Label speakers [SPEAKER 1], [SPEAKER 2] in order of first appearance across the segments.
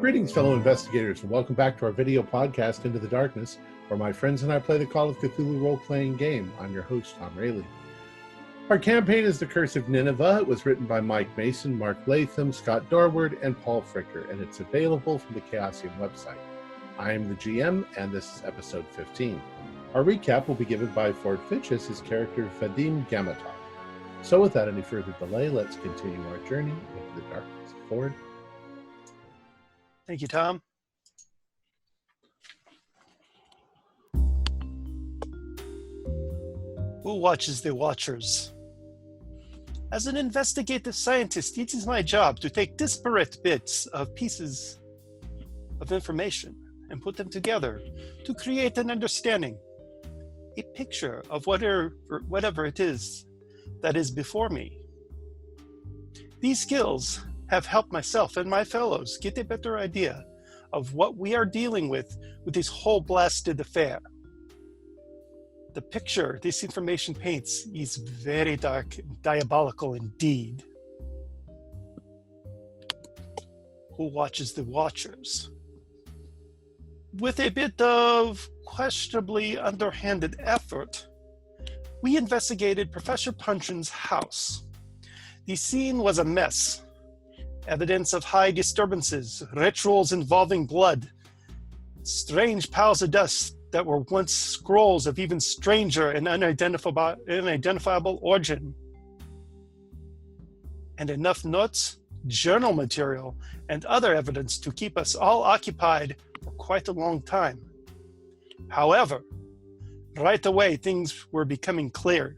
[SPEAKER 1] Greetings, fellow investigators, and welcome back to our video podcast, Into the Darkness, where my friends and I play the Call of Cthulhu role-playing game. I'm your host, Tom Rayleigh. Our campaign is The Curse of Nineveh. It was written by Mike Mason, Mark Latham, Scott Dorward, and Paul Fricker, and it's available from the Chaosium website. I am the GM, and this is episode 15. Our recap will be given by Ford Fitch as his character, Vadim Gamatov. So without any further delay, let's continue our journey into the darkness. Ford?
[SPEAKER 2] Thank you, Tom. Who watches the Watchers? As an investigative scientist, it is my job to take disparate pieces of information and put them together to create an understanding, a picture of whatever it is that is before me. These skills have helped myself and my fellows get a better idea of what we are dealing with this whole blasted affair. The picture this information paints is very dark and diabolical indeed. Who watches the Watchers? With a bit of questionably underhanded effort, we investigated Professor Punchin's house. The scene was a mess. Evidence of high disturbances, rituals involving blood, strange piles of dust that were once scrolls of even stranger and unidentifiable origin, and enough notes, journal material, and other evidence to keep us all occupied for quite a long time. However, right away things were becoming clear.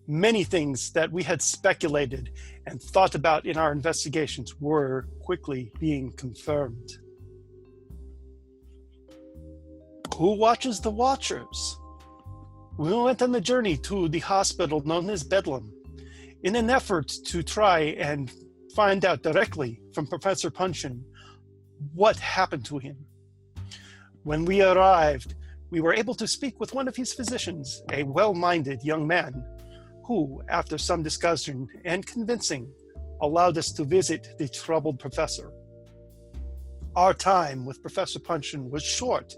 [SPEAKER 2] Many things that we had speculated and thought about in our investigations were quickly being confirmed. Who watches the Watchers? We went on the journey to the hospital known as Bedlam in an effort to try and find out directly from Professor Punchin what happened to him. When we arrived, we were able to speak with one of his physicians, a well-minded young man, who, after some discussion and convincing, allowed us to visit the troubled professor. Our time with Professor Punchin was short,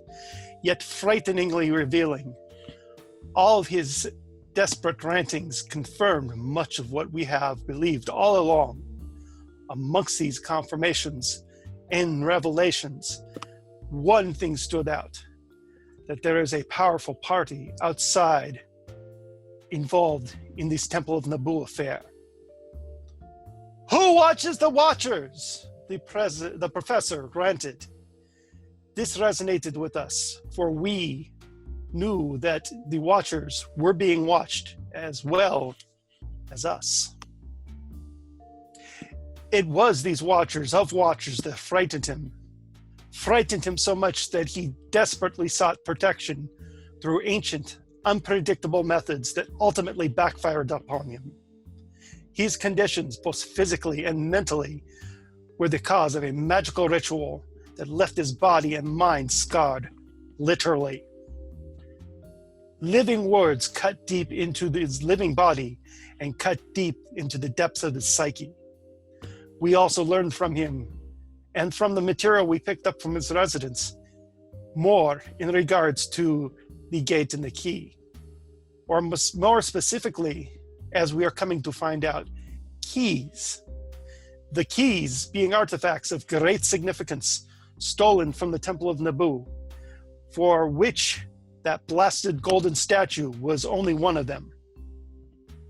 [SPEAKER 2] yet frighteningly revealing. All of his desperate rantings confirmed much of what we have believed all along. Amongst these confirmations and revelations, one thing stood out, that there is a powerful party outside involved in this Temple of Naboo affair. Who watches the Watchers? The professor granted. This resonated with us, for we knew that the Watchers were being watched as well as us. It was these Watchers of Watchers that frightened him so much that he desperately sought protection through ancient, unpredictable methods that ultimately backfired upon him. His conditions, both physically and mentally, were the cause of a magical ritual that left his body and mind scarred, literally. Living words cut deep into his living body and cut deep into the depths of his psyche. We also learned from him, and from the material we picked up from his residence, more in regards to the gate and the key. Or more specifically, as we are coming to find out, keys. The keys being artifacts of great significance stolen from the Temple of Naboo, for which that blasted golden statue was only one of them.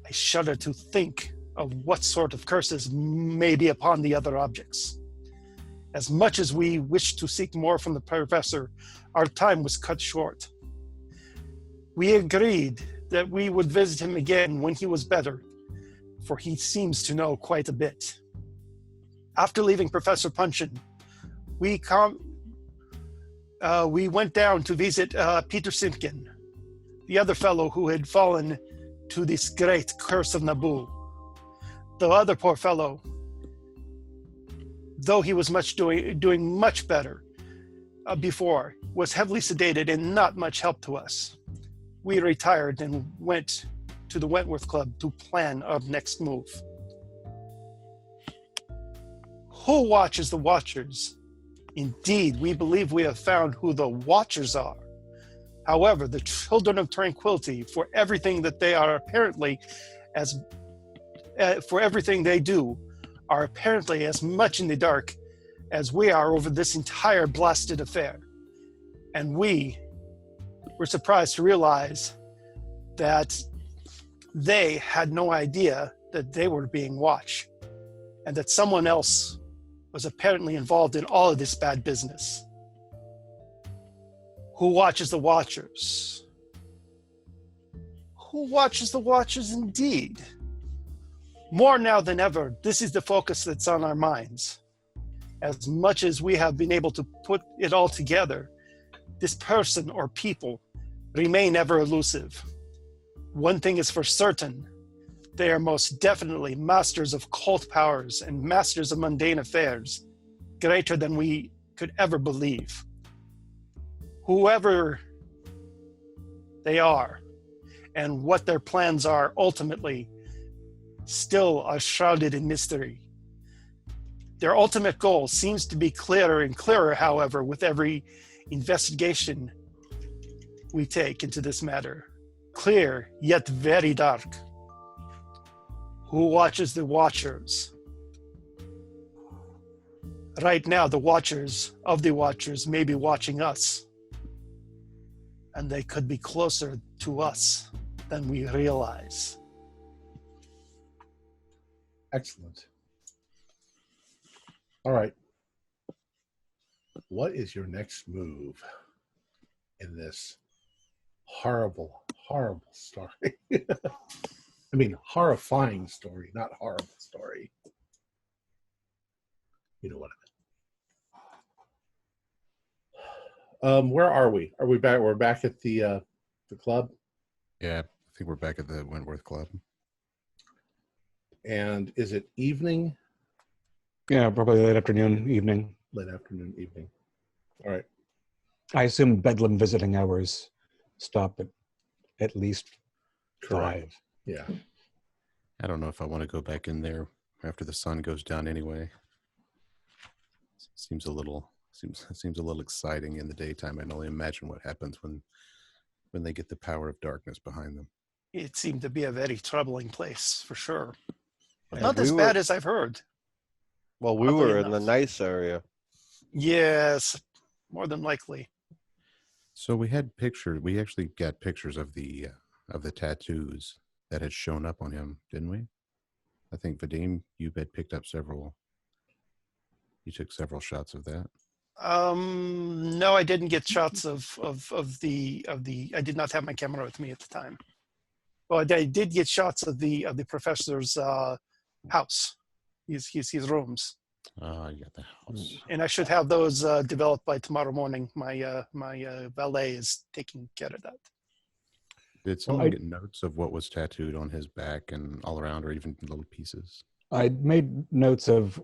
[SPEAKER 2] I shudder to think of what sort of curses may be upon the other objects. As much as we wished to seek more from the professor, our time was cut short. We agreed that we would visit him again when he was better, for he seems to know quite a bit. After leaving Professor Punchin, we went down to visit Peter Simpkin, the other fellow who had fallen to this great curse of Naboo. The other poor fellow, though he was doing much better before, was heavily sedated and not much help to us. We retired and went to the Wentworth Club to plan our next move. Who watches the Watchers? Indeed, we believe we have found who the Watchers are. However, the Children of Tranquility, for everything that they are apparently as for everything they do, are apparently as much in the dark as we are over this entire blasted affair. And we were surprised to realize that they had no idea that they were being watched, and that someone else was apparently involved in all of this bad business. Who watches the Watchers? Who watches the Watchers indeed? More now than ever, this is the focus that's on our minds. As much as we have been able to put it all together, this person or people remain ever elusive. One thing is for certain, they are most definitely masters of cult powers and masters of mundane affairs, greater than we could ever believe. Whoever they are and what their plans are ultimately still are shrouded in mystery. Their ultimate goal seems to be clearer and clearer, however, with every investigation we take into this matter. Clear, yet very dark. Who watches the Watchers? Right now, the Watchers of the Watchers may be watching us. And they could be closer to us than we realize.
[SPEAKER 1] Excellent. All right. What is your next move in this horrible, horrible story? I mean, horrifying story, not horrible story. You know what I mean. Where are we? Are we back? We're back at the club?
[SPEAKER 3] Yeah, I think we're back at the Wentworth Club.
[SPEAKER 1] And is it evening?
[SPEAKER 4] Yeah, probably late afternoon, evening.
[SPEAKER 1] Late afternoon, evening. All right.
[SPEAKER 4] I assume Bedlam visiting hours stop at least
[SPEAKER 1] Correct.
[SPEAKER 4] 5.
[SPEAKER 1] Yeah.
[SPEAKER 3] I don't know if I want to go back in there after the sun goes down anyway. Seems a little exciting in the daytime. I can only imagine what happens when they get the power of darkness behind them.
[SPEAKER 2] It seemed to be a very troubling place, for sure. But
[SPEAKER 5] And
[SPEAKER 2] not as bad as I've heard.
[SPEAKER 5] Well, we
[SPEAKER 2] Oddly
[SPEAKER 5] were in the
[SPEAKER 2] enough.
[SPEAKER 5] nice area.
[SPEAKER 2] Yes, more than likely.
[SPEAKER 3] So we had pictures. We actually got pictures of the tattoos that had shown up on him, didn't we? I think Vadim, you had picked up several. You took several shots of that.
[SPEAKER 2] No, I didn't get shots of the. I did not have my camera with me at the time. Well, I did get shots of the professor's house, his rooms,
[SPEAKER 3] You got the house.
[SPEAKER 2] and I should have those developed by tomorrow morning. My valet is taking care of that.
[SPEAKER 3] Did someone get notes of what was tattooed on his back and all around, or even little pieces?
[SPEAKER 4] I made notes of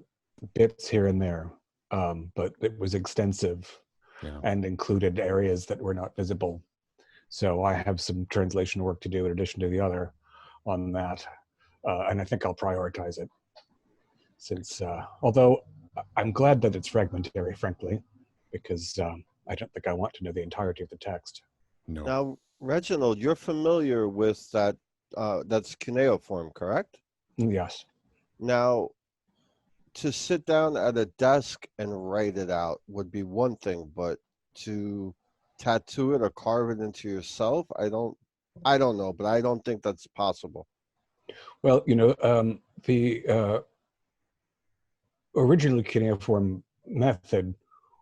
[SPEAKER 4] bits here and there, but it was extensive and included areas that were not visible. So I have some translation work to do in addition to the other on that. And I think I'll prioritize it. Since, although I'm glad that it's fragmentary, frankly, because I don't think I want to know the entirety of the text.
[SPEAKER 3] No.
[SPEAKER 5] Now, Reginald, you're familiar with that, that's cuneiform, correct?
[SPEAKER 4] Yes.
[SPEAKER 5] Now, to sit down at a desk and write it out would be one thing, but to tattoo it or carve it into yourself, I don't know, but I don't think that's possible.
[SPEAKER 4] Well, the original cuneiform method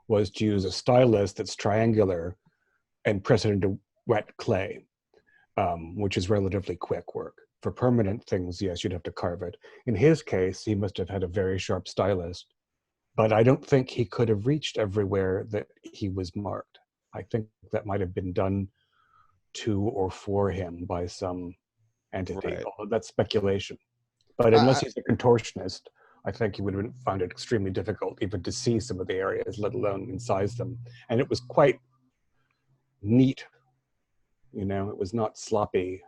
[SPEAKER 4] was to use a stylus that's triangular and press it into wet clay, which is relatively quick work. For permanent things, yes, you'd have to carve it. In his case, he must have had a very sharp stylus, but I don't think he could have reached everywhere that he was marked. I think that might have been done to or for him by some entity,
[SPEAKER 5] Right.
[SPEAKER 4] although that's speculation. But unless he's a contortionist, I think he would have found it extremely difficult even to see some of the areas, let alone incise them. And it was quite neat, it was not sloppy,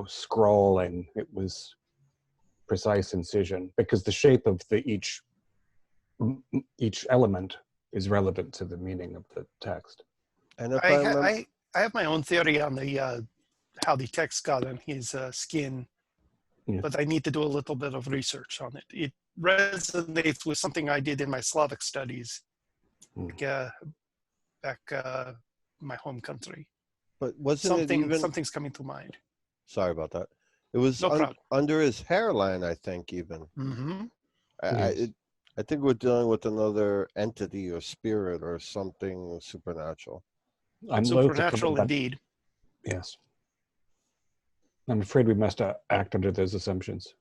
[SPEAKER 4] scrawling. It was precise incision because the shape of each element is relevant to the meaning of the text.
[SPEAKER 5] And if
[SPEAKER 2] I,
[SPEAKER 5] I
[SPEAKER 2] ha-
[SPEAKER 5] remember,
[SPEAKER 2] I have my own theory on the how the text got on his skin,
[SPEAKER 4] Yeah.
[SPEAKER 2] but I need to do a little bit of research on it. It resonates with something I did in my Slavic studies back my home country.
[SPEAKER 5] but wasn't it even?
[SPEAKER 2] Something's coming to mind.
[SPEAKER 5] Sorry about that. It was
[SPEAKER 2] No problem.
[SPEAKER 5] under his hairline, I think. Even
[SPEAKER 2] Mm-hmm.
[SPEAKER 5] I think we're dealing with another entity or spirit or something supernatural.
[SPEAKER 4] I'm loath to
[SPEAKER 2] Supernatural
[SPEAKER 4] commit that.
[SPEAKER 2] indeed.
[SPEAKER 4] Yes. I'm afraid we must act under those assumptions.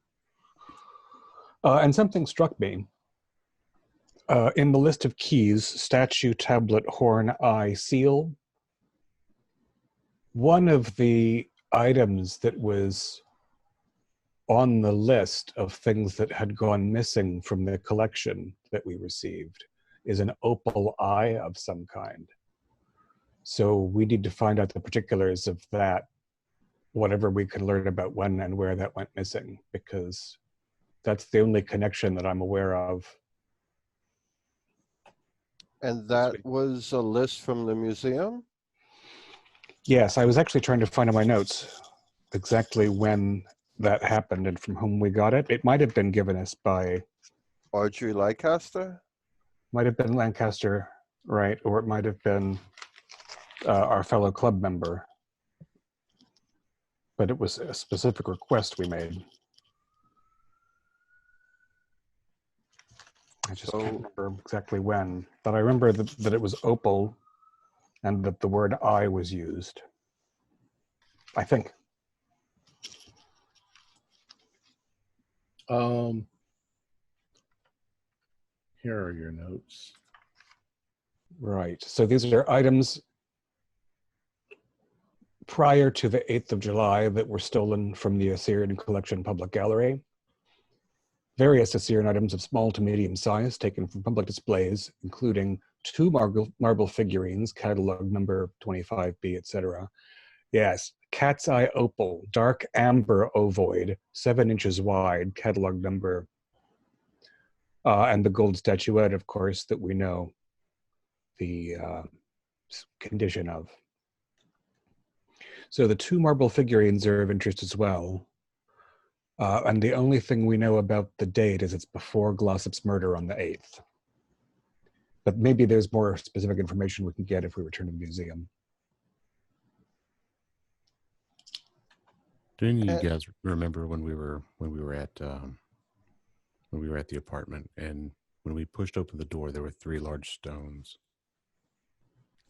[SPEAKER 4] And something struck me. In the list of keys, statue, tablet, horn, eye, seal, one of the items that was on the list of things that had gone missing from the collection that we received is an opal eye of some kind. So we need to find out the particulars of that, whatever we can learn about when and where that went missing, because that's the only connection that I'm aware of.
[SPEAKER 5] And that was a list from the museum?
[SPEAKER 4] Yes, I was actually trying to find in my notes exactly when that happened and from whom we got it. It might have been given us by...
[SPEAKER 5] Audrey Lancaster?
[SPEAKER 4] Might have been Lancaster, right? Or it might have been our fellow club member. But it was a specific request we made. I just can't remember exactly when, but I remember that it was opal and that the word "I" was used. I think.
[SPEAKER 1] Here are your notes.
[SPEAKER 4] Right. So these are items prior to the 8th of July that were stolen from the Assyrian Collection Public Gallery. Various Assyrian items of small to medium size taken from public displays, including 2 marble figurines, catalog number 25B, etc. Yes, cat's eye opal, dark amber ovoid, 7 inches wide, catalog number. And the gold statuette, of course, that we know the condition of. So the 2 marble figurines are of interest as well. And the only thing we know about the date is it's before Glossop's murder on the 8th. But maybe there's more specific information we can get if we return to the museum.
[SPEAKER 3] Do any of you guys remember when we were at the apartment, and when we pushed open the door, there were 3 large stones?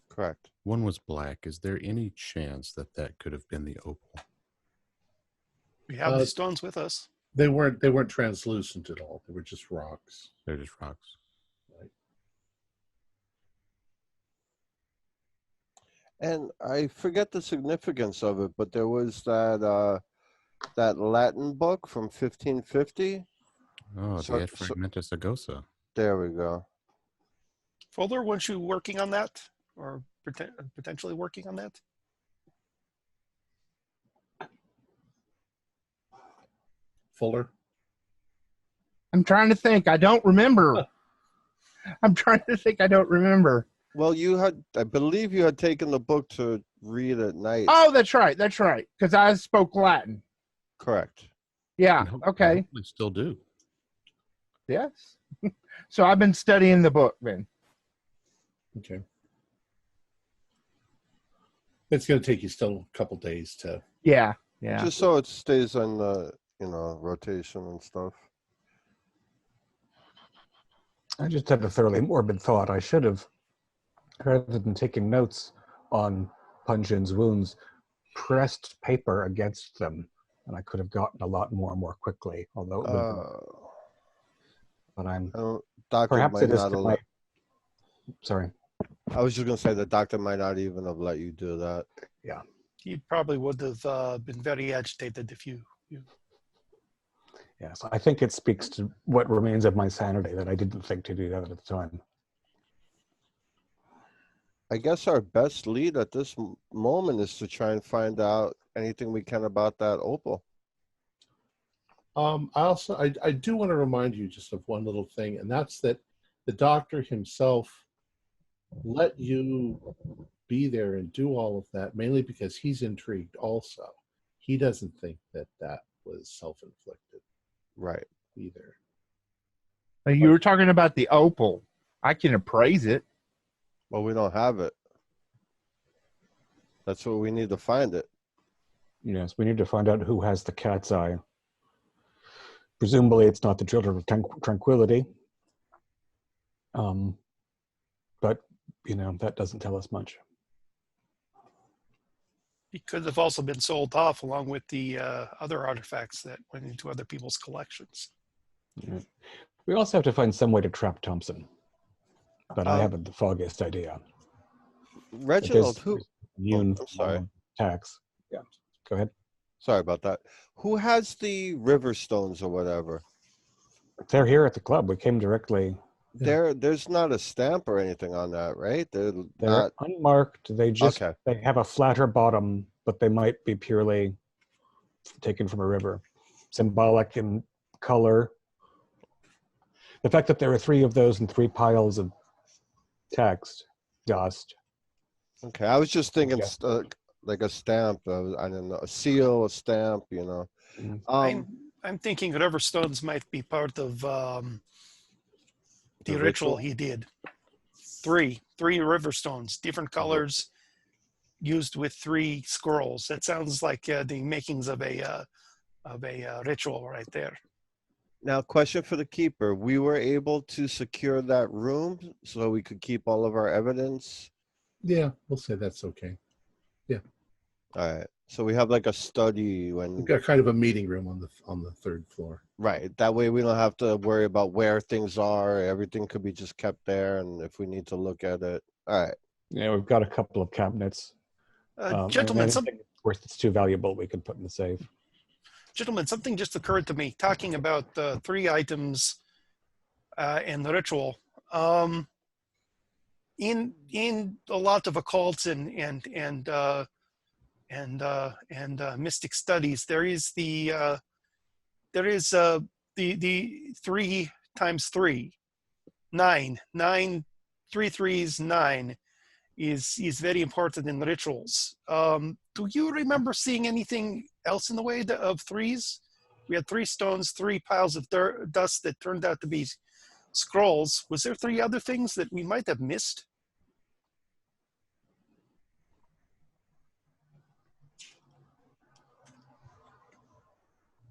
[SPEAKER 5] Correct.
[SPEAKER 3] One was black. Is there any chance that that could have been the opal?
[SPEAKER 2] We have the stones with us.
[SPEAKER 1] They weren't translucent at all. They were just rocks.
[SPEAKER 3] They're just rocks.
[SPEAKER 1] Right.
[SPEAKER 5] And I forget the significance of it, but there was that Latin book from 1550.
[SPEAKER 3] Oh, the Et Fragmentus Agosa.
[SPEAKER 5] There we go.
[SPEAKER 2] Fuller, weren't you working on that, or potentially working on that?
[SPEAKER 1] Fuller?
[SPEAKER 6] I'm trying to think. I don't remember. I'm trying to think. I don't remember.
[SPEAKER 5] Well, I believe you had taken the book to read at night.
[SPEAKER 6] Oh, that's right. That's right. Because I spoke Latin.
[SPEAKER 5] Correct.
[SPEAKER 6] Yeah. Okay.
[SPEAKER 3] We still do.
[SPEAKER 6] Yes. So I've been studying the book then.
[SPEAKER 1] Okay. It's going to take you still a couple days to...
[SPEAKER 6] Yeah. Yeah.
[SPEAKER 5] Just so it stays on the, rotation and stuff.
[SPEAKER 4] I just had a thoroughly morbid thought. I should have, rather than taking notes on Punjin's wounds, pressed paper against them, and I could have gotten a lot more quickly. Although, but I'm
[SPEAKER 5] doctor
[SPEAKER 4] perhaps
[SPEAKER 5] might
[SPEAKER 4] it is.
[SPEAKER 5] not
[SPEAKER 4] Sorry.
[SPEAKER 5] I was just going to say the doctor might not even have let you do that.
[SPEAKER 4] Yeah.
[SPEAKER 2] He probably would have been very agitated if you.
[SPEAKER 4] Yes, I think it speaks to what remains of my sanity that I didn't think to do that at the time.
[SPEAKER 5] I guess our best lead at this moment is to try and find out anything we can about that opal.
[SPEAKER 1] I do want to remind you just of one little thing, and that's that the doctor himself let you be there and do all of that, mainly because he's intrigued also. He doesn't think that that was self-inflicted
[SPEAKER 5] Right.
[SPEAKER 1] either.
[SPEAKER 6] You were talking about the opal. I can appraise it.
[SPEAKER 5] Well, we don't have it. That's what we need to find it.
[SPEAKER 4] Yes, we need to find out who has the cat's eye. Presumably, it's not the Children of Tranquility. But, that doesn't tell us much.
[SPEAKER 2] It could have also been sold off along with the other artifacts that went into other people's collections.
[SPEAKER 4] Yeah. We also have to find some way to trap Thompson. But I haven't the foggiest idea.
[SPEAKER 5] Reginald, who?
[SPEAKER 4] I'm
[SPEAKER 5] sorry.
[SPEAKER 4] Tax. Yeah, go ahead.
[SPEAKER 5] Sorry about that. Who has the river stones or whatever?
[SPEAKER 4] They're here at the club. We came directly.
[SPEAKER 5] There's not a stamp or anything on that, right? They're not
[SPEAKER 4] unmarked. They just they have a flatter bottom, but they might be purely taken from a river. Symbolic in color. The fact that there are 3 of those and 3 piles of text, dust.
[SPEAKER 5] Okay, I was just thinking like a stamp. I don't know, a seal, a stamp.
[SPEAKER 2] I'm thinking river stones might be part of the ritual he did. 3 river stones, different colors, used with 3 scrolls. That sounds like the makings of a ritual right there.
[SPEAKER 5] Now, question for the keeper: we were able to secure that room so we could keep all of our evidence.
[SPEAKER 1] Yeah, we'll say that's okay. Yeah.
[SPEAKER 5] All right. So we have like a study
[SPEAKER 1] We've got kind of a meeting room on the 3rd floor.
[SPEAKER 5] Right. That way we don't have to worry about where things are. Everything could be just kept there, and if we need to look at it. All right.
[SPEAKER 4] Yeah, we've got a couple of cabinets.
[SPEAKER 2] Gentlemen,
[SPEAKER 4] it's too valuable we can put in the safe.
[SPEAKER 2] Gentlemen, something just occurred to me talking about the 3 items and the ritual. In a lot of occults and mystic studies, there is the 3 times 3, 9, 3 threes, 9 is very important in rituals. Do you remember seeing anything else in the way of 3s? We had 3 stones, 3 piles of dust that turned out to be scrolls. Was there 3 other things that we might have missed?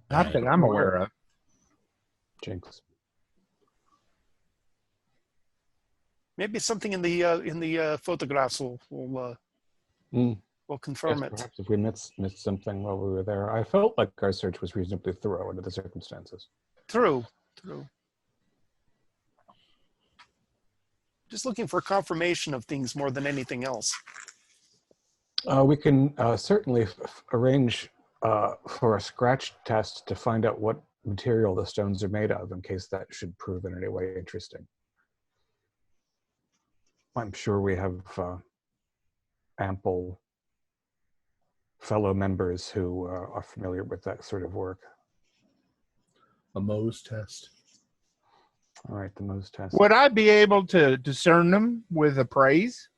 [SPEAKER 6] Not that I'm aware of.
[SPEAKER 4] Jinx.
[SPEAKER 2] Maybe something in the photographs will confirm it.
[SPEAKER 4] Perhaps if we missed something while we were there. I felt like our search was reasonably thorough under the circumstances.
[SPEAKER 2] True. Just looking for confirmation of things more than anything else.
[SPEAKER 4] We can certainly arrange for a scratch test to find out what material the stones are made of, in case that should prove in any way interesting. I'm sure we have ample fellow members who are familiar with that sort of work.
[SPEAKER 1] A Mohs test.
[SPEAKER 4] All right, the Mohs test.
[SPEAKER 6] Would I be able to discern them with appraise?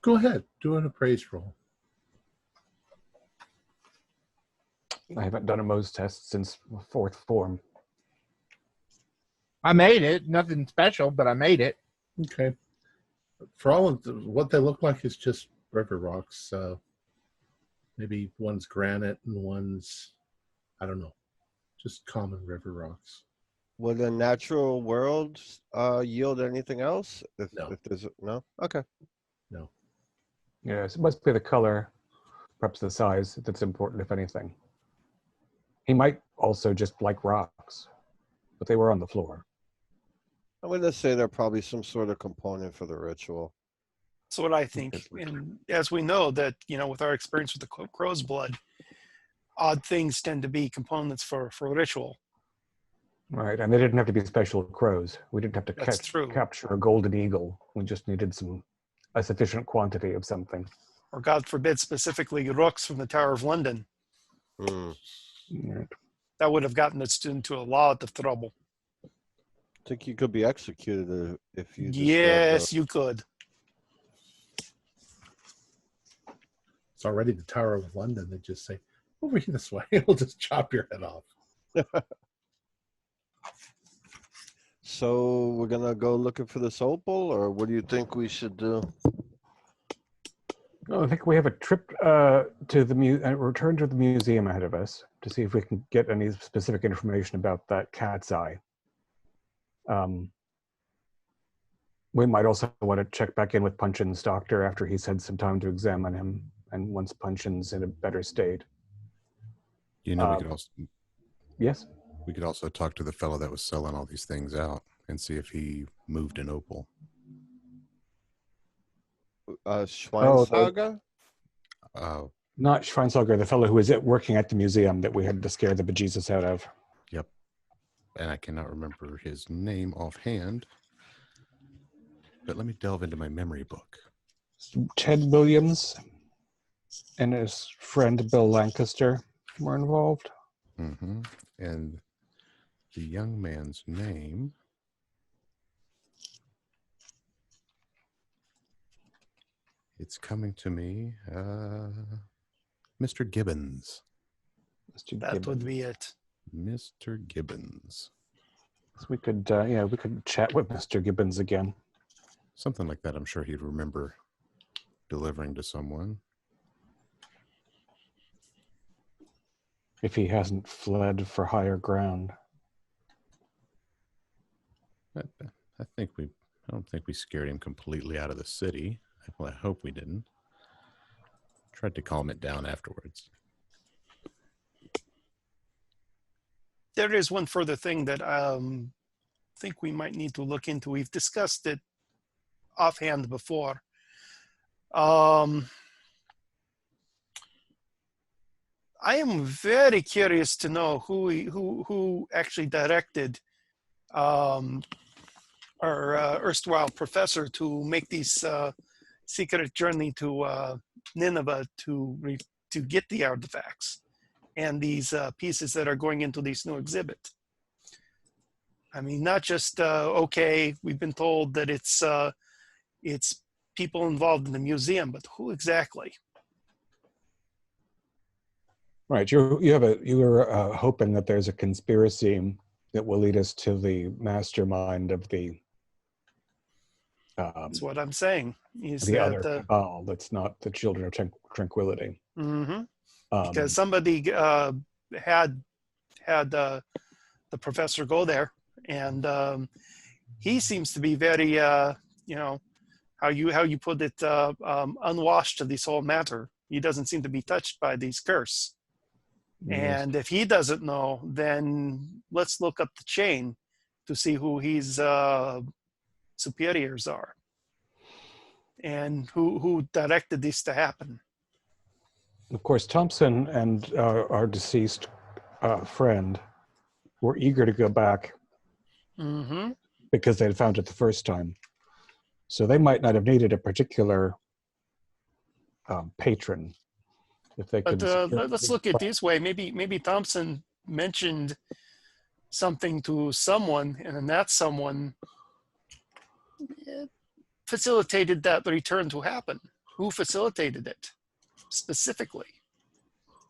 [SPEAKER 1] Go ahead, do an appraise roll.
[SPEAKER 4] I haven't done a Mohs test since 4th form.
[SPEAKER 6] I made it. Nothing special, but I made it.
[SPEAKER 1] Okay. For all of what they look like is just river rocks. So maybe one's granite and one's, I don't know, just common river rocks.
[SPEAKER 5] Would a natural world yield anything else?
[SPEAKER 1] No.
[SPEAKER 5] If there's no? Okay.
[SPEAKER 1] No.
[SPEAKER 4] Yes, it must be the color, perhaps the size that's important, if anything. He might also just like rocks, but they were on the floor.
[SPEAKER 5] I'm going to say they're probably some sort of component for the ritual.
[SPEAKER 2] That's what I think. And as we know that, with our experience with the crow's blood, odd things tend to be components for ritual.
[SPEAKER 4] Right, and they didn't have to be special crows. We didn't have to capture a golden eagle. We just needed a sufficient quantity of something.
[SPEAKER 2] Or God forbid, specifically rooks from the Tower of London.
[SPEAKER 5] Mm.
[SPEAKER 4] Right.
[SPEAKER 2] That would have gotten us into a lot of trouble.
[SPEAKER 5] think you could be executed if you disturb
[SPEAKER 2] Yes, you could.
[SPEAKER 1] It's already the Tower of London. They just say, over here this way. It'll just chop your head off.
[SPEAKER 5] So we're gonna go looking for this opal, or what do you think we should do?
[SPEAKER 4] Well, I think we have a trip to the return to the museum ahead of us to see if we can get any specific information about that cat's eye. We might also want to check back in with Punchin's doctor after he's had some time to examine him, and once Punchin's in a better state.
[SPEAKER 3] You know, we could also
[SPEAKER 4] Yes.
[SPEAKER 3] we could also talk to the fellow that was selling all these things out and see if he moved an opal.
[SPEAKER 5] Schweinsteiger?
[SPEAKER 4] Not Schweinsteiger, the fellow who was working at the museum that we had to scare the bejesus out of.
[SPEAKER 3] Yep. And I cannot remember his name offhand. But let me delve into my memory book.
[SPEAKER 4] Ted Williams and his friend Bill Lancaster were involved.
[SPEAKER 3] Mm-hmm. And the young man's name... It's coming to me. Mr. Gibbons.
[SPEAKER 2] That would be it.
[SPEAKER 3] Mr. Gibbons.
[SPEAKER 4] So we could, we could chat with Mr. Gibbons again.
[SPEAKER 3] Something like that. I'm sure he'd remember delivering to someone.
[SPEAKER 4] If he hasn't fled for higher ground.
[SPEAKER 3] I don't think we scared him completely out of the city. Well, I hope we didn't. Tried to calm it down afterwards.
[SPEAKER 2] There is one further thing that I think we might need to look into. We've discussed it offhand before. I am very curious to know who actually directed our erstwhile professor to make these secret journey to Nineveh to get the artifacts and these pieces that are going into this new exhibit. I mean, not just okay, we've been told that it's people involved in the museum, but who exactly?
[SPEAKER 4] Right. You were hoping that there's a conspiracy that will lead us to the mastermind of the.
[SPEAKER 2] That's what I'm saying. Is
[SPEAKER 4] the
[SPEAKER 2] that
[SPEAKER 4] other cabal that's not the Children of Tranquility.
[SPEAKER 2] Mm-hmm. Because somebody had the professor go there, and he seems to be very how you put it, unwashed to this whole matter. He doesn't seem to be touched by these curse.
[SPEAKER 4] Yes.
[SPEAKER 2] And if he doesn't know, then let's look up the chain to see who his superiors are and who directed this to happen.
[SPEAKER 4] Of course, Thompson and our deceased friend were eager to go back because they had found it the first time. So they might not have needed a particular patron. If they could.
[SPEAKER 2] But let's look at it this way. Maybe Thompson mentioned something to someone, and then that someone facilitated that return to happen. Who facilitated it specifically?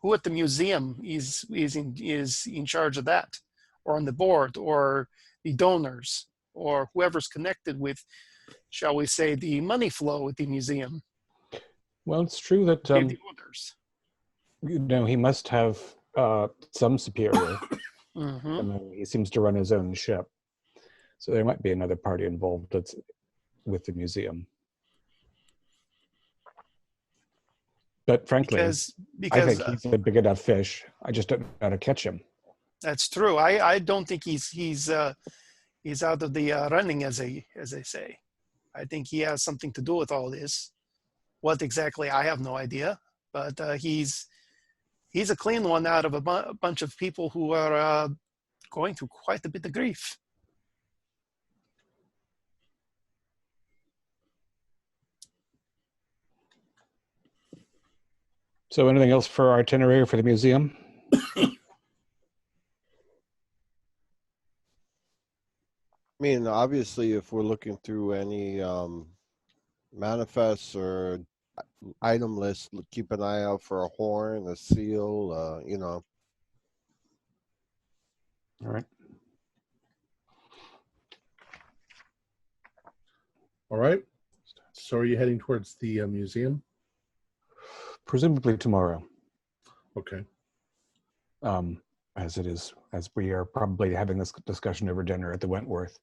[SPEAKER 2] Who at the museum is in charge of that, or on the board, or the donors, or whoever's connected with, shall we say, the money flow at the museum?
[SPEAKER 4] Well, it's true that
[SPEAKER 2] the owners.
[SPEAKER 4] He must have some superior.
[SPEAKER 2] Mm-hmm.
[SPEAKER 4] And then he seems to run his own ship. So there might be another party involved that's with the museum. But frankly,
[SPEAKER 2] because
[SPEAKER 4] I think he's a big enough fish. I just don't know how to catch him.
[SPEAKER 2] That's true. I don't think he's out of the running, as they say. I think he has something to do with all this. What exactly, I have no idea. But he's a clean one out of a bunch of people who are going through quite a bit of grief.
[SPEAKER 4] So anything else for our itinerary for the museum?
[SPEAKER 5] I mean, obviously, if we're looking through any manifests or item lists, keep an eye out for a horn, a seal, you know.
[SPEAKER 4] All right.
[SPEAKER 1] All right. So are you heading towards the museum?
[SPEAKER 4] Presumably tomorrow.
[SPEAKER 1] Okay.
[SPEAKER 4] As we are probably having this discussion over dinner at the Wentworth.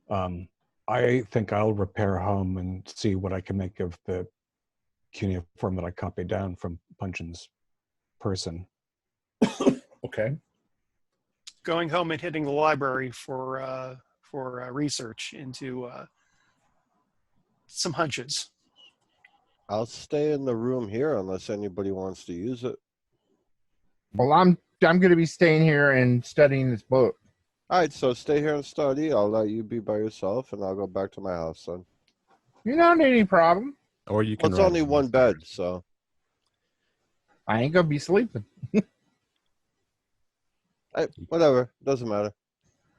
[SPEAKER 4] I think I'll repair home and see what I can make of the cuneiform that I copied down from Punchin's person.
[SPEAKER 1] Okay.
[SPEAKER 2] Going home and hitting the library for research into some hunches.
[SPEAKER 5] I'll stay in the room here unless anybody wants to use it.
[SPEAKER 6] Well, I'm going to be staying here and studying this book.
[SPEAKER 5] All right, so stay here and study. I'll let you be by yourself, and I'll go back to my house, son.
[SPEAKER 6] You don't need any problem.
[SPEAKER 3] Or you
[SPEAKER 5] Well,
[SPEAKER 3] can.
[SPEAKER 5] it's
[SPEAKER 3] ride
[SPEAKER 5] only
[SPEAKER 3] it
[SPEAKER 5] one
[SPEAKER 3] downstairs.
[SPEAKER 5] bed, so.
[SPEAKER 6] I ain't going to be sleeping.
[SPEAKER 5] Hey, whatever, doesn't matter.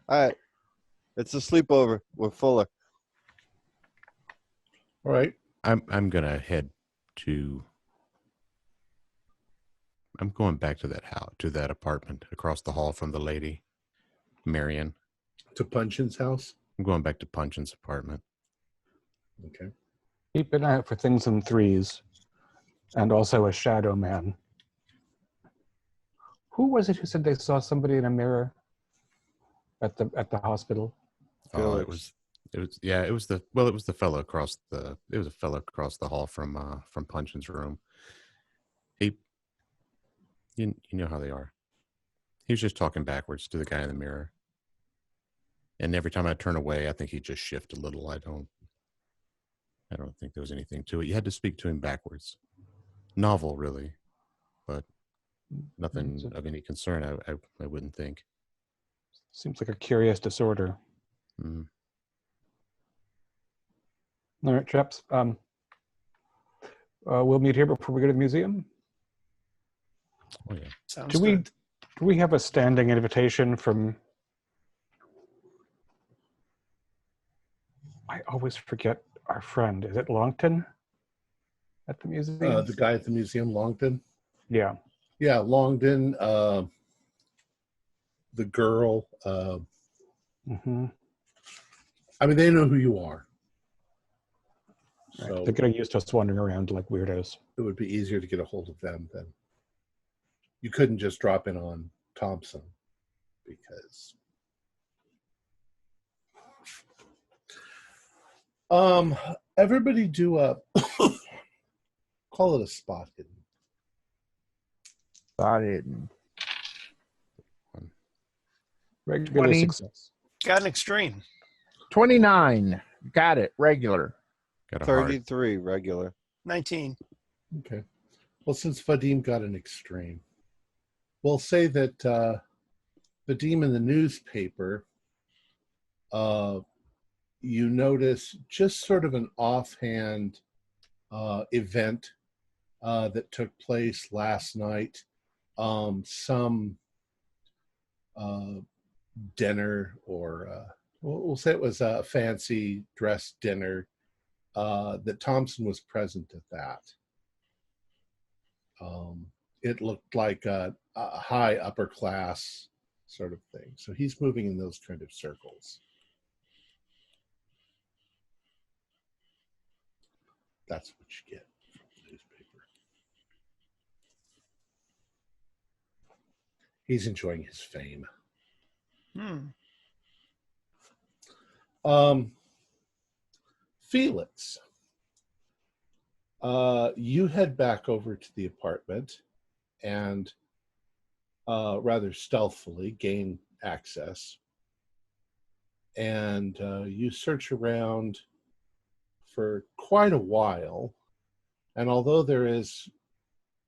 [SPEAKER 5] All right, it's a sleepover with Fuller.
[SPEAKER 1] All right.
[SPEAKER 3] I'm gonna head to. I'm going back to that house, to that apartment across the hall from the lady, Marion.
[SPEAKER 1] To Punchin's house?
[SPEAKER 3] I'm going back to Punchin's apartment.
[SPEAKER 1] Okay.
[SPEAKER 4] Keep an eye out for things in threes, and also a shadow man. Who was it who said they saw somebody in a mirror at the hospital?
[SPEAKER 3] Oh, it
[SPEAKER 5] Felix.
[SPEAKER 3] was the fellow across the hall from Punchin's room. You know how they are. He was just talking backwards to the guy in the mirror. And every time I turn away, I think he just shifted a little. I don't think there was anything to it. You had to speak to him backwards. Novel, really, but nothing of any concern. I wouldn't think.
[SPEAKER 4] Seems like a curious disorder.
[SPEAKER 3] Mm.
[SPEAKER 4] All right, chaps. We'll meet here before we go to the museum.
[SPEAKER 3] Oh yeah.
[SPEAKER 2] Sounds
[SPEAKER 4] Do we
[SPEAKER 2] good.
[SPEAKER 4] do we have a standing invitation from? I always forget our friend. Is it Longton at the museum?
[SPEAKER 1] The guy at the museum, Longton?
[SPEAKER 4] Yeah.
[SPEAKER 1] Yeah, Longton, the girl.
[SPEAKER 4] Mm-hmm.
[SPEAKER 1] I mean, they know who you are.
[SPEAKER 4] Right.
[SPEAKER 1] So
[SPEAKER 4] They're getting used to us wandering around like weirdos.
[SPEAKER 1] it would be easier to get a hold of them than you couldn't just drop in on Thompson because everybody do a call it a spot hidden.
[SPEAKER 6] Spotted.
[SPEAKER 4] Regular
[SPEAKER 6] 20.
[SPEAKER 4] success.
[SPEAKER 2] Got an extreme.
[SPEAKER 6] 29. Got it. Regular.
[SPEAKER 3] Got a heart.
[SPEAKER 5] 33 regular.
[SPEAKER 2] 19.
[SPEAKER 1] Okay. Well, since Vadim got an extreme, we'll say that Vadim in the newspaper, you notice just sort of an offhand event that took place last night. Some dinner, or we'll say it was a fancy dress dinner, that Thompson was present at that. It looked like a high upper class sort of thing. So he's moving in those kind of circles. That's what you get from the newspaper. He's enjoying his fame. Felix, you head back over to the apartment and rather stealthily gain access. And you search around for quite a while. And although there is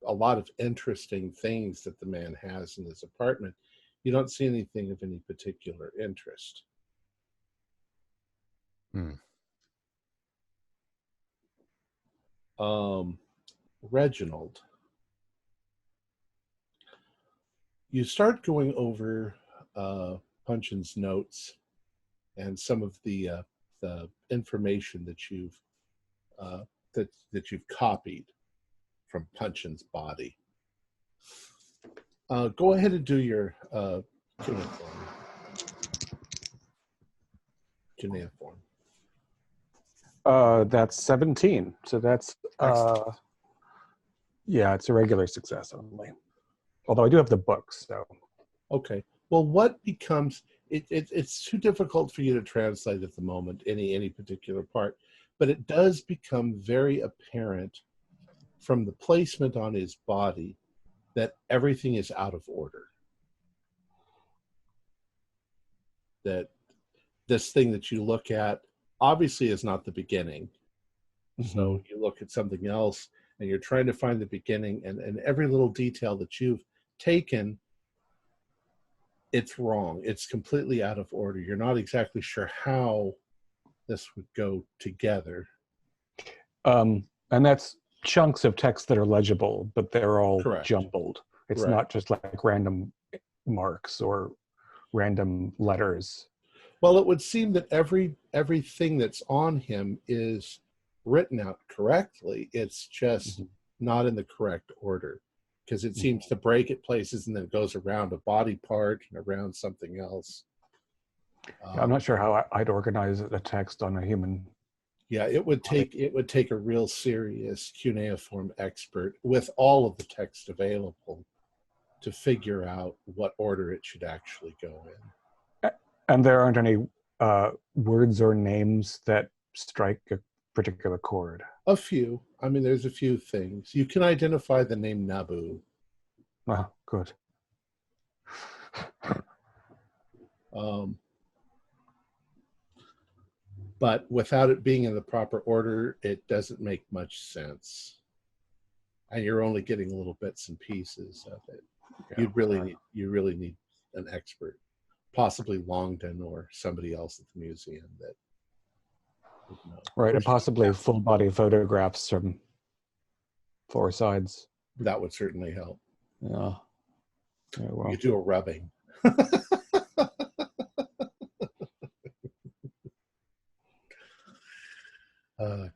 [SPEAKER 1] a lot of interesting things that the man has in his apartment, you don't see anything of any particular interest. Reginald, you start going over Punchin's notes, and some of the information that you've that you've copied from Punchin's body. Go ahead and do your cuneiform.
[SPEAKER 4] That's 17. So that's yeah, it's a regular success only. Although I do have the books, so.
[SPEAKER 1] Okay. Well, what becomes it's too difficult for you to translate at the moment, any particular part, but it does become very apparent from the placement on his body that everything is out of order. That this thing that you look at obviously is not the beginning. So you look at something else and you're trying to find the beginning, and every little detail that you've taken, it's wrong. It's completely out of order. You're not exactly sure how this would go together.
[SPEAKER 4] And that's chunks of text that are legible, but they're all jumbled. It's not just like random marks or random letters.
[SPEAKER 1] Well, it would seem that everything that's on him is written out correctly. It's just not in the correct order, because it seems to break at places and then it goes around a body part and around something else.
[SPEAKER 4] I'm not sure how I'd organize a text on a human.
[SPEAKER 1] Yeah, it would take a real serious cuneiform expert with all of the text available to figure out what order it should actually go in.
[SPEAKER 4] And there aren't any words or names that strike a particular chord.
[SPEAKER 1] A few. I mean, there's a few things. You can identify the name Nabu.
[SPEAKER 4] Oh, good.
[SPEAKER 1] But without it being in the proper order, it doesn't make much sense. And you're only getting little bits and pieces of it. Yeah, you really need an expert, possibly Longden or somebody else at the museum that would know.
[SPEAKER 4] Right, and possibly full body photographs from 4 sides.
[SPEAKER 1] That would certainly help.
[SPEAKER 4] Yeah. Well.
[SPEAKER 1] You do a rubbing.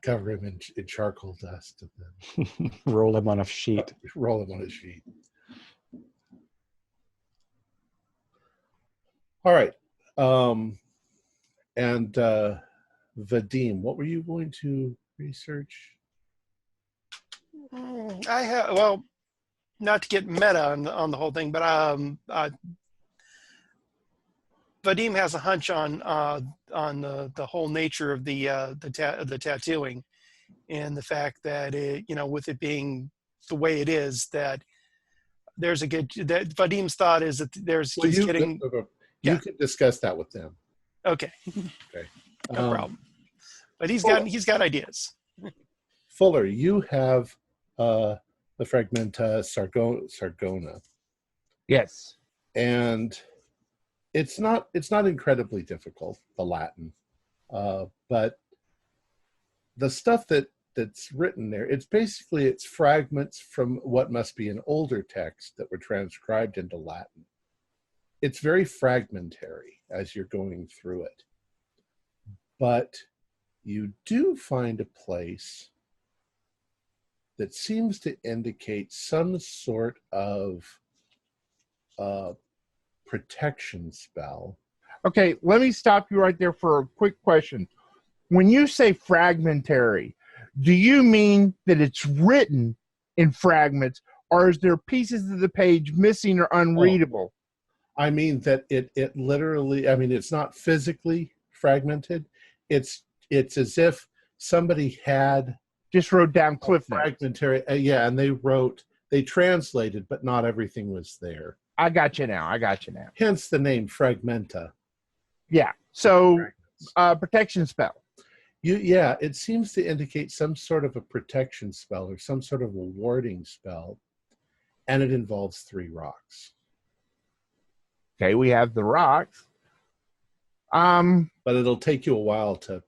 [SPEAKER 1] Cover him in charcoal dust. And then
[SPEAKER 4] roll him on a sheet.
[SPEAKER 1] Roll him on a sheet. All right. And Vadim, what were you going to research?
[SPEAKER 2] I have, well, not to get meta on the whole thing, but Vadim has a hunch on the whole nature of the tattooing, and the fact that it, with it being the way it is, that there's that Vadim's thought is that
[SPEAKER 1] you can discuss that with them.
[SPEAKER 2] Okay.
[SPEAKER 1] Okay.
[SPEAKER 2] No problem. But he's got ideas.
[SPEAKER 1] Fuller, you have the Fragmenta Sargona.
[SPEAKER 6] Yes.
[SPEAKER 1] And it's not incredibly difficult, the Latin, but the stuff that's written there, it's fragments from what must be an older text that were transcribed into Latin. It's very fragmentary as you're going through it, but you do find a place that seems to indicate some sort of protection spell.
[SPEAKER 6] Okay, let me stop you right there for a quick question. When you say fragmentary, do you mean that it's written in fragments, or is there pieces of the page missing or unreadable?
[SPEAKER 1] I mean that it literally, it's not physically fragmented. It's as if somebody had
[SPEAKER 6] just wrote down cliff notes.
[SPEAKER 1] Fragmentary, and they translated, but not everything was there.
[SPEAKER 6] I got you now.
[SPEAKER 1] Hence the name Fragmenta.
[SPEAKER 6] Yeah. So, protection spell.
[SPEAKER 1] It seems to indicate some sort of a protection spell or some sort of a warding spell, and it involves 3 rocks.
[SPEAKER 6] Okay, we have the rocks.
[SPEAKER 1] But it'll take you a while to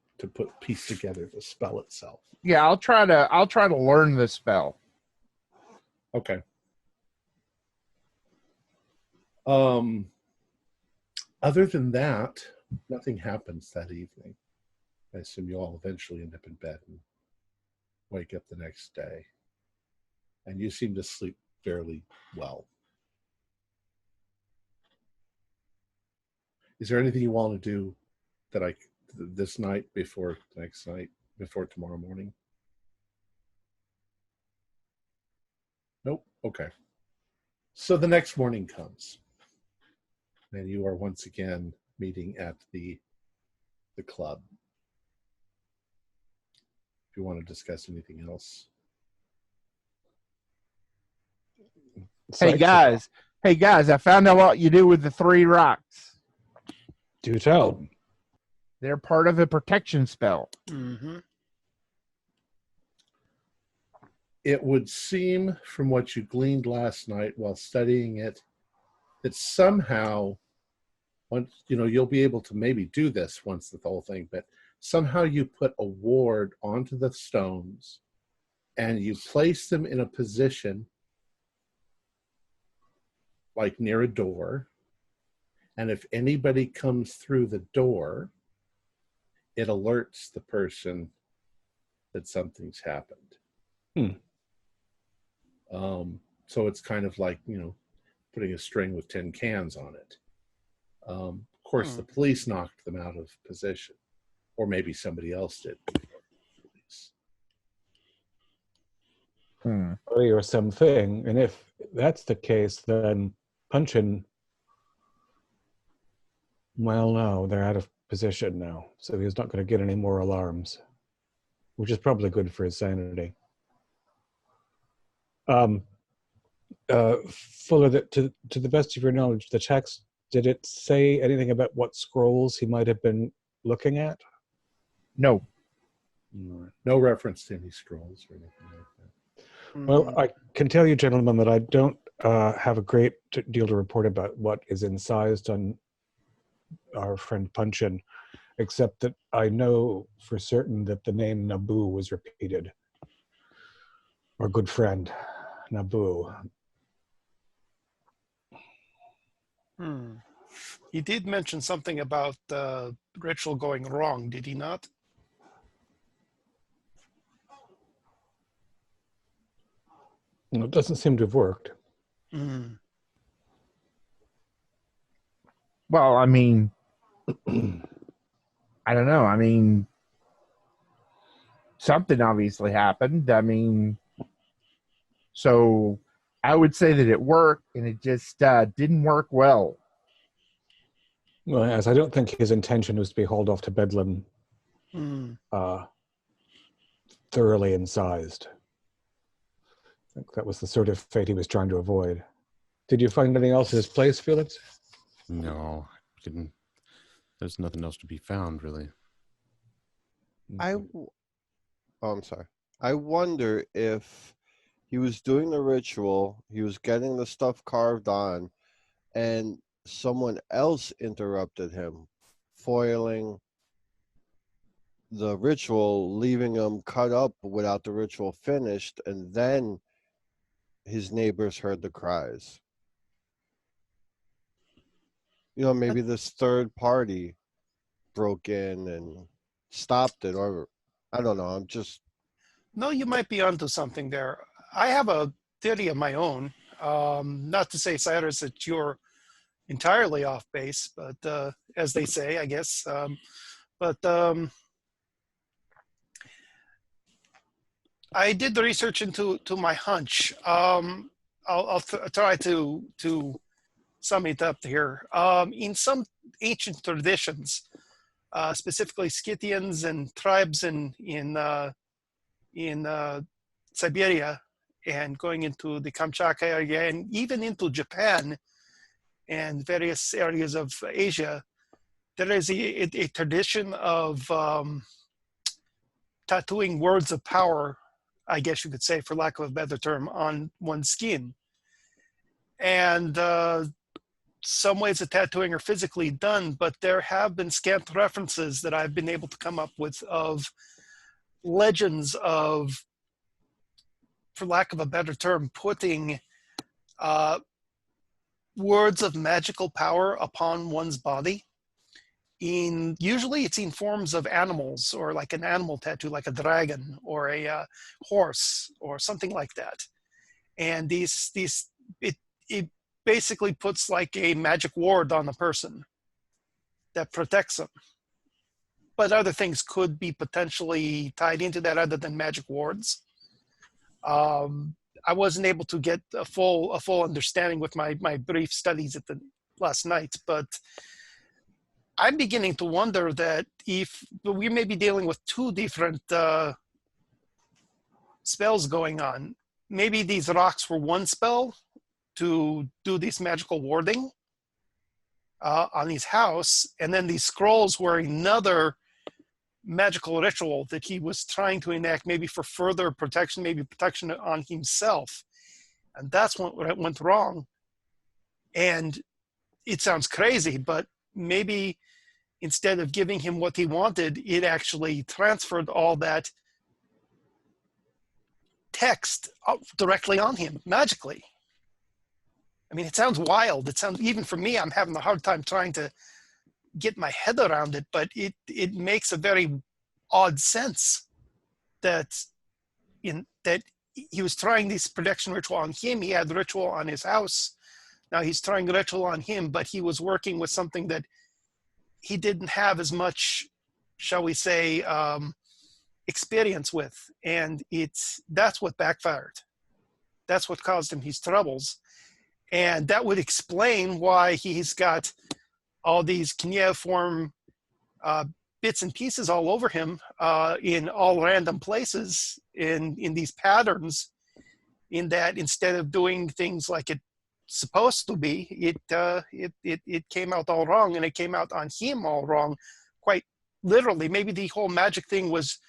[SPEAKER 1] piece together the spell itself.
[SPEAKER 6] Yeah, I'll try to learn the spell.
[SPEAKER 1] Okay. Other than that, Nothing happens that evening. I assume you all eventually end up in bed and wake up the next day. And you seem to sleep fairly well. Is there anything you want to do that this night before next night, before tomorrow morning? Nope. Okay. So the next morning comes, and you are once again meeting at the club. If you want to discuss anything else.
[SPEAKER 6] Hey guys, I found out what you do with the 3 rocks.
[SPEAKER 4] Do tell.
[SPEAKER 6] They're part of a protection spell.
[SPEAKER 2] Mm-hmm.
[SPEAKER 1] It would seem from what you gleaned last night while studying it that somehow, once you'll be able to maybe do this once the whole thing, but somehow you put a ward onto the stones and you place them in a position like near a door, and if anybody comes through the door, it alerts the person that something's happened. So it's kind of like, putting a string with 10 cans on it. Of course, the police knocked them out of position, or maybe somebody else did.
[SPEAKER 4] Or something. And if that's the case, then Punchin, well, no, they're out of position now, so he's not going to get any more alarms, which is probably good for his sanity. Fuller, to the best of your knowledge, the text, did it say anything about what scrolls he might have been looking at?
[SPEAKER 6] No.
[SPEAKER 1] No reference to any scrolls or anything like that.
[SPEAKER 4] Well, I can tell you, gentlemen, that I don't have a great deal to report about what is incised on our friend Punchin, except that I know for certain that the name Naboo was repeated. Our good friend, Naboo.
[SPEAKER 2] He did mention something about the ritual going wrong, did he not?
[SPEAKER 4] It doesn't seem to have worked.
[SPEAKER 6] Well, I mean, I don't know. I mean, something obviously happened. I mean, so I would say that it worked, and it just didn't work well.
[SPEAKER 4] Well, as I don't think his intention was to be hauled off to Bedlam thoroughly incised. I think that was the sort of fate he was trying to avoid. Did you find anything else in his place, Felix?
[SPEAKER 3] No, I didn't. There's nothing else to be found, really.
[SPEAKER 5] I'm sorry. I wonder if he was doing the ritual, he was getting the stuff carved on, and someone else interrupted him, foiling the ritual, leaving him cut up without the ritual finished, and then his neighbors heard the cries. Maybe this third party broke in and stopped it, or I don't know. I'm just...
[SPEAKER 2] No, you might be onto something there. I have a theory of my own. Not to say, Cyrus, that you're entirely off base, but as they say, I guess. I did the research into my hunch. I'll try to sum it up here. In some ancient traditions, specifically Scythians and tribes in Siberia and going into the Kamchatka area and even into Japan and various areas of Asia, there is a tradition of tattooing words of power, I guess you could say, for lack of a better term, on one's skin. And some ways of tattooing are physically done, but there have been scant references that I've been able to come up with of legends of, for lack of a better term, putting words of magical power upon one's body usually it's in forms of animals, or like an animal tattoo, like a dragon or a horse or something like that. And it basically puts like a magic ward on the person that protects them. But other things could be potentially tied into that other than magic wards. I wasn't able to get a full understanding with my brief studies at the last night, but I'm beginning to wonder that if we may be dealing with two different spells going on, maybe these rocks were one spell to do this magical warding on his house, and then these scrolls were another magical ritual that he was trying to enact, maybe for further protection, maybe protection on himself. And that's what went wrong. And it sounds crazy, but maybe instead of giving him what he wanted, it actually transferred all that text directly on him magically. I mean, it sounds wild. It sounds, even for me, I'm having a hard time trying to get my head around it, but it makes a very odd sense that he was trying this protection ritual on him. He had the ritual on his house. Now he's trying a ritual on him, but he was working with something that he didn't have as much, shall we say, experience with. And that's what backfired. That's what caused him his troubles. And that would explain why he's got all these cuneiform bits and pieces all over him in all random places in these patterns, in that instead of doing things like it's supposed to be, it came out all wrong, and it came out on him all wrong, quite literally. Maybe the whole magic thing was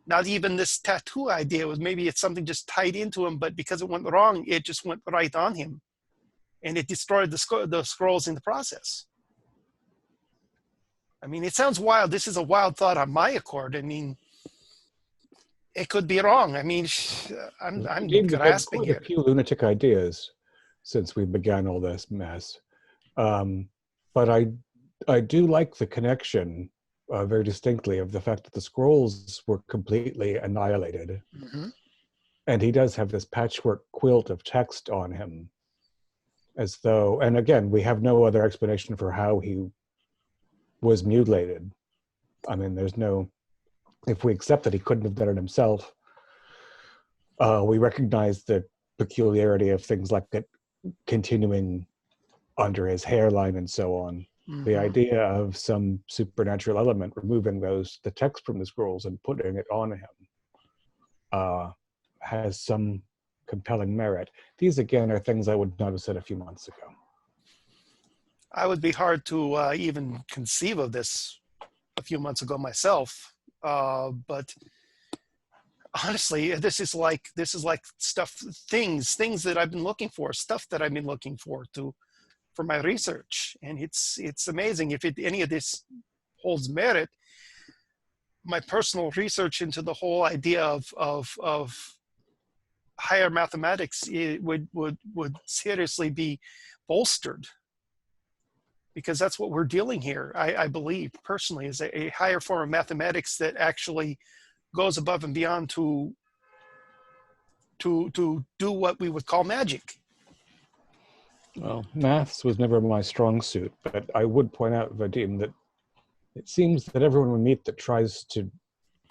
[SPEAKER 2] not even this tattoo idea, was maybe it's something just tied into him, but because it went wrong, it just went right on him. And it destroyed the scrolls in the process. I mean, it sounds wild. This is a wild thought on my accord. I mean, it could be wrong. I mean, I'm grasping
[SPEAKER 4] here. A few lunatic ideas since we began all this mess. But I do like the connection very distinctly of the fact that the scrolls were completely annihilated.
[SPEAKER 2] Mm-hmm.
[SPEAKER 4] And he does have this patchwork quilt of text on him, as though, and again, we have no other explanation for how he was mutilated. I mean, there's no, if we accept that he couldn't have done it himself, we recognize the peculiarity of things like it continuing under his hairline and so on. Mm-hmm. The idea of some supernatural element removing the text from the scrolls and putting it on him has some compelling merit. These, again, are things I would not have said a few months ago.
[SPEAKER 2] I would be hard to even conceive of this a few months ago myself. But honestly, this is like things that I've been looking for, stuff that I've been looking for my research. And it's amazing if any of this holds merit. My personal research into the whole idea of higher mathematics, it would seriously be bolstered, because that's what we're dealing here. I believe personally is a higher form of mathematics that actually goes above and beyond to do what we would call magic.
[SPEAKER 4] Well, maths was never my strong suit, but I would point out, Vadim, that it seems that everyone we meet that tries to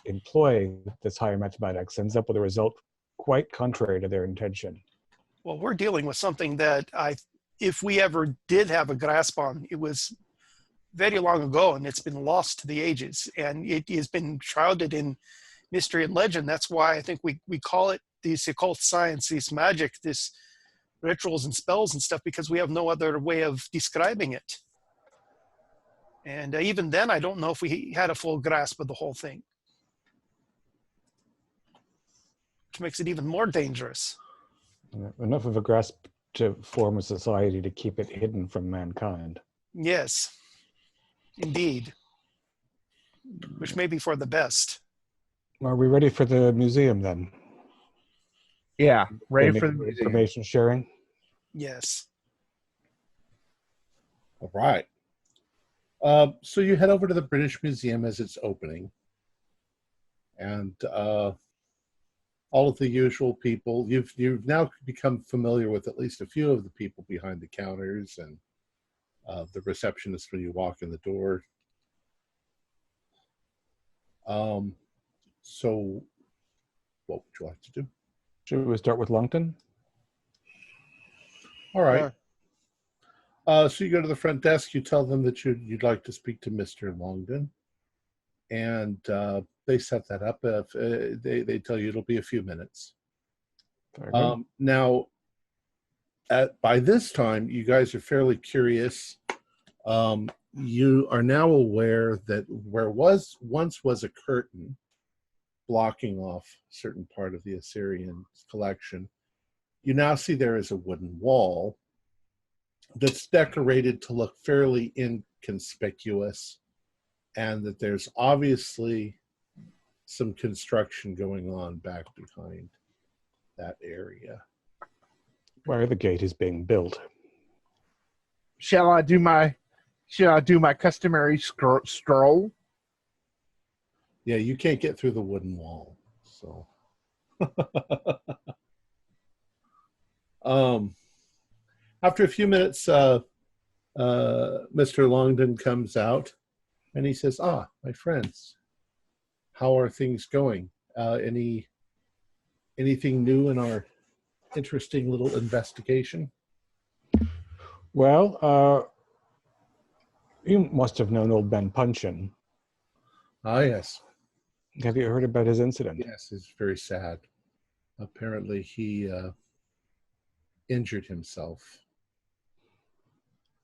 [SPEAKER 4] employ this higher mathematics ends up with a result quite contrary to their intention.
[SPEAKER 2] Well, we're dealing with something that if we ever did have a grasp on, it was very long ago, and it's been lost to the ages, and it has been shrouded in mystery and legend. That's why I think we call it this occult science, this magic, this rituals and spells and stuff, because we have no other way of describing it. And even then, I don't know if we had a full grasp of the whole thing, which makes it even more dangerous.
[SPEAKER 4] Enough of a grasp to form a society to keep it hidden from mankind.
[SPEAKER 2] Yes, indeed. Which may be for the best.
[SPEAKER 4] Are we ready for the museum then?
[SPEAKER 6] Yeah, ready for the museum.
[SPEAKER 4] Information sharing?
[SPEAKER 2] Yes.
[SPEAKER 1] All right. So you head over to the British Museum as it's opening, and all of the usual people. You've now become familiar with at least a few of the people behind the counters and the receptionist when you walk in the door. So what would you like to do?
[SPEAKER 4] Should we start with Longton?
[SPEAKER 1] All right.
[SPEAKER 5] Sure.
[SPEAKER 1] So you go to the front desk. You tell them that you'd like to speak to Mr. Longdon, and they set that up. They tell you it'll be a few minutes.
[SPEAKER 4] Very good.
[SPEAKER 1] Now, by this time, you guys are fairly curious. You are now aware that where once was a curtain blocking off a certain part of the Assyrian collection, you now see there is a wooden wall that's decorated to look fairly inconspicuous, and that there's obviously some construction going on back behind that area.
[SPEAKER 4] Where the gate is being built.
[SPEAKER 6] Shall I do my customary stroll?
[SPEAKER 1] Yeah, you can't get through the wooden wall, so. After a few minutes, Mr. Longdon comes out, and he says, my friends, how are things going? Anything new in our interesting little investigation?
[SPEAKER 4] Well, you must have known old Ben Punchin.
[SPEAKER 1] Ah, yes.
[SPEAKER 4] Have you heard about his incident?
[SPEAKER 1] Yes, it's very sad. Apparently, he injured himself.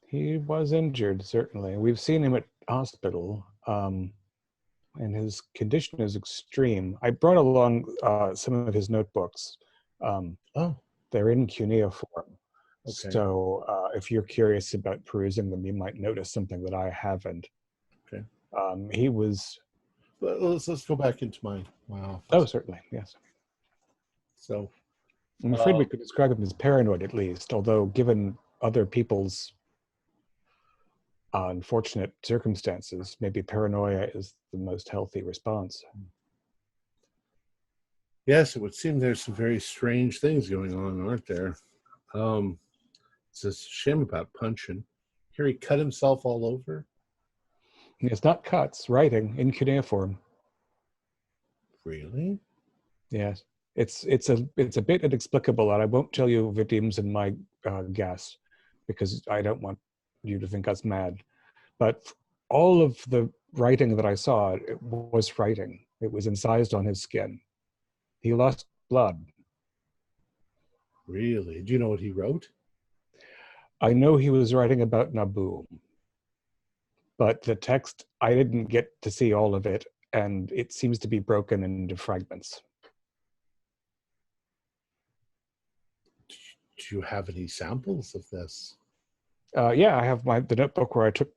[SPEAKER 4] He was injured, certainly. We've seen him at hospital, and his condition is extreme. I brought along some of his notebooks. They're in cuneiform.
[SPEAKER 1] Okay.
[SPEAKER 4] So if you're curious about perusing them, you might notice something that I haven't.
[SPEAKER 1] Okay.
[SPEAKER 4] He was...
[SPEAKER 1] Let's go back into my office.
[SPEAKER 4] Oh, certainly, yes.
[SPEAKER 1] So,
[SPEAKER 4] I'm afraid we could describe him as paranoid, at least, although given other people's unfortunate circumstances, maybe paranoia is the most healthy response.
[SPEAKER 1] yes, it would seem there's some very strange things going on, aren't there? It's a shame about Punchin. Here he cut himself all over.
[SPEAKER 4] It's not cuts, writing in cuneiform.
[SPEAKER 1] Really?
[SPEAKER 4] Yes, it's a bit inexplicable, and I won't tell you Vadim's and my guess because I don't want you to think us mad. But all of the writing that I saw, it was writing. It was incised on his skin. He lost blood.
[SPEAKER 1] Really? Do you know what he wrote?
[SPEAKER 4] I know he was writing about Nabu, but the text, I didn't get to see all of it, and it seems to be broken into fragments.
[SPEAKER 1] Do you have any samples of this?
[SPEAKER 4] Yeah, I have the notebook where I took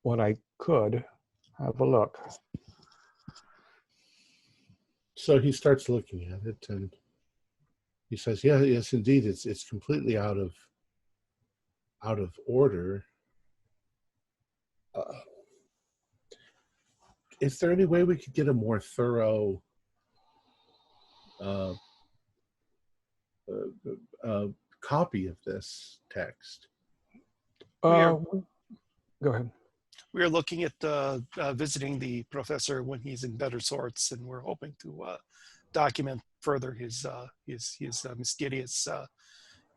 [SPEAKER 4] what I could. Have a look.
[SPEAKER 1] So he starts looking at it, and he says, yes, indeed, it's completely out of order. Is there any way we could get a more thorough copy of this text?
[SPEAKER 4] Go ahead.
[SPEAKER 2] We are looking at visiting the professor when he's in better sorts, and we're hoping to document further his mysterious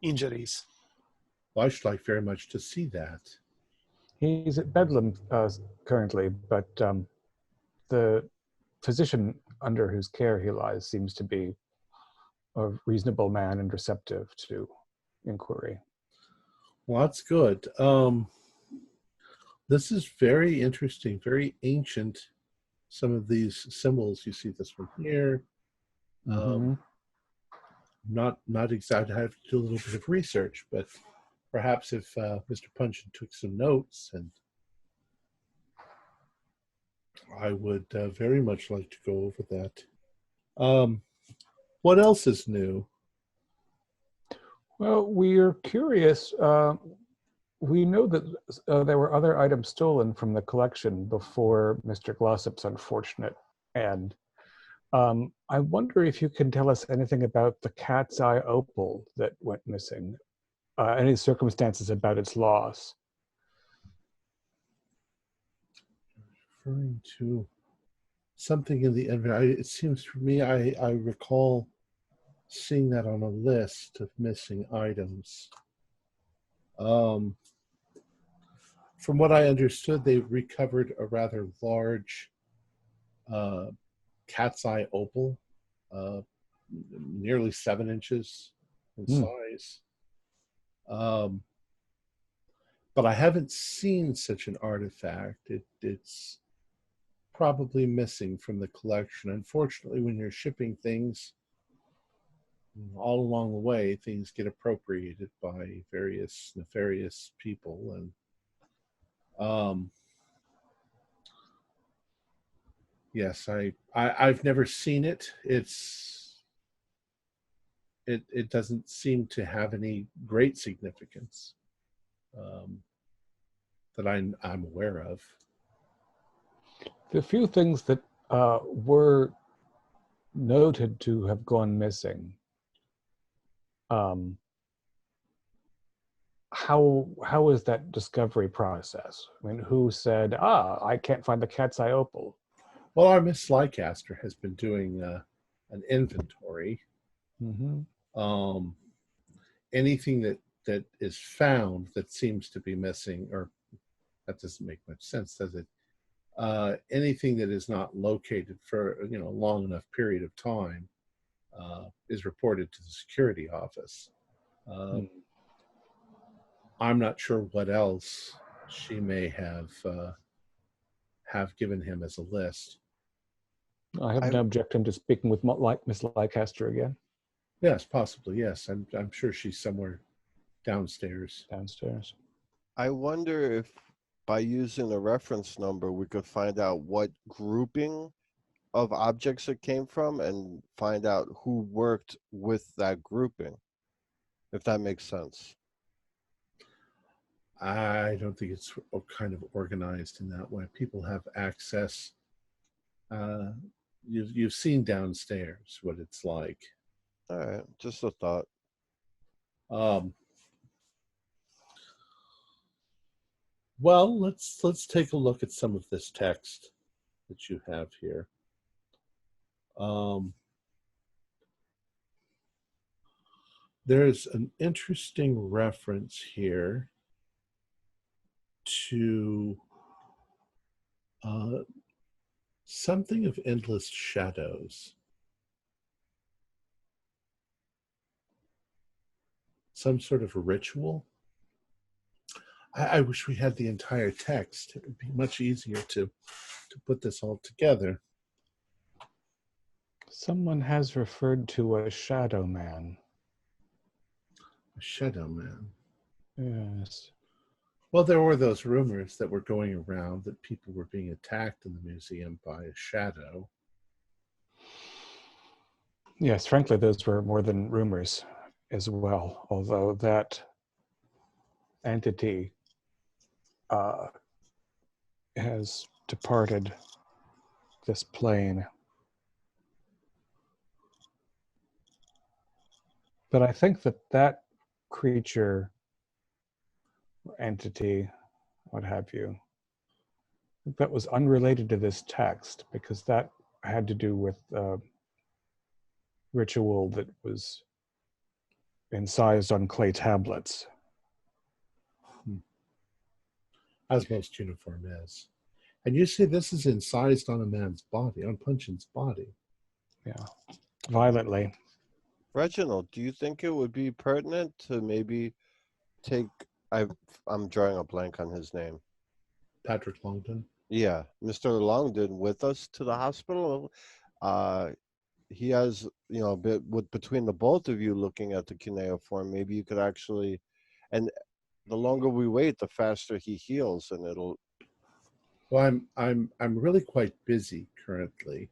[SPEAKER 2] injuries.
[SPEAKER 1] Well, I should like very much to see that.
[SPEAKER 4] He's at Bedlam currently, but the physician under whose care he lies seems to be a reasonable man and receptive to inquiry.
[SPEAKER 1] Well, that's good. This is very interesting, very ancient. Some of these symbols, you see this one here. Not exactly. I have to do a little bit of research, but perhaps if Mr. Punchin took some notes, and I would very much like to go over that. What else is new?
[SPEAKER 4] Well, we are curious. we know that there were other items stolen from the collection before Mr. Glossop's unfortunate end. I wonder if you can tell us anything about the cat's eye opal that went missing, any circumstances about its loss.
[SPEAKER 1] Referring to something in the inventory. It seems for me, I recall seeing that on a list of missing items. From what I understood, they recovered a rather large cat's eye opal, nearly 7 inches in size. But I haven't seen such an artifact. It's probably missing from the collection. Unfortunately, when you're shipping things all along the way, things get appropriated by various nefarious people, and yes, I've never seen it. It doesn't seem to have any great significance that I'm aware of.
[SPEAKER 4] The few things that were noted to have gone missing, how is that discovery process? I mean, who said, I can't find the cat's eye opal?
[SPEAKER 1] Well, our Miss Leicester has been doing an inventory.
[SPEAKER 4] Mm-hmm.
[SPEAKER 1] Anything that is found that seems to be missing, or that doesn't make much sense, does it? Anything that is not located for a long enough period of time is reported to the security office. I'm not sure what else she may have given him as a list.
[SPEAKER 4] I have no objection to speaking with Miss Leicester again.
[SPEAKER 1] Yes, possibly. Yes, I'm sure she's somewhere downstairs.
[SPEAKER 4] Downstairs.
[SPEAKER 5] I wonder if by using a reference number, we could find out what grouping of objects it came from and find out who worked with that grouping, if that makes sense.
[SPEAKER 1] I don't think it's kind of organized in that way. People have access. You've seen downstairs what it's like.
[SPEAKER 5] All right, just a thought.
[SPEAKER 1] Well, let's take a look at some of this text that you have here. There's an interesting reference here to something of endless shadows. Some sort of ritual. I wish we had the entire text. It would be much easier to put this all together.
[SPEAKER 4] Someone has referred to a shadow man.
[SPEAKER 1] A shadow man.
[SPEAKER 4] Yes.
[SPEAKER 1] Well, there were those rumors that were going around that people were being attacked in the museum by a shadow.
[SPEAKER 4] Yes, frankly, those were more than rumors as well, although that entity has departed this plane. But I think that creature, entity, what have you, that was unrelated to this text, because that had to do with ritual that was incised on clay tablets.
[SPEAKER 1] As most uniform is. And you say this is incised on a man's body, on Punchin's body.
[SPEAKER 4] Yeah, violently.
[SPEAKER 5] Reginald, do you think it would be pertinent to maybe take, I'm drawing a blank on his name.
[SPEAKER 1] Patrick Longdon?
[SPEAKER 5] Yeah, Mr. Longdon with us to the hospital. He has, between the both of you looking at the cuneiform, maybe you could actually, and the longer we wait, the faster he heals, and it'll.
[SPEAKER 1] Well, I'm really quite busy currently.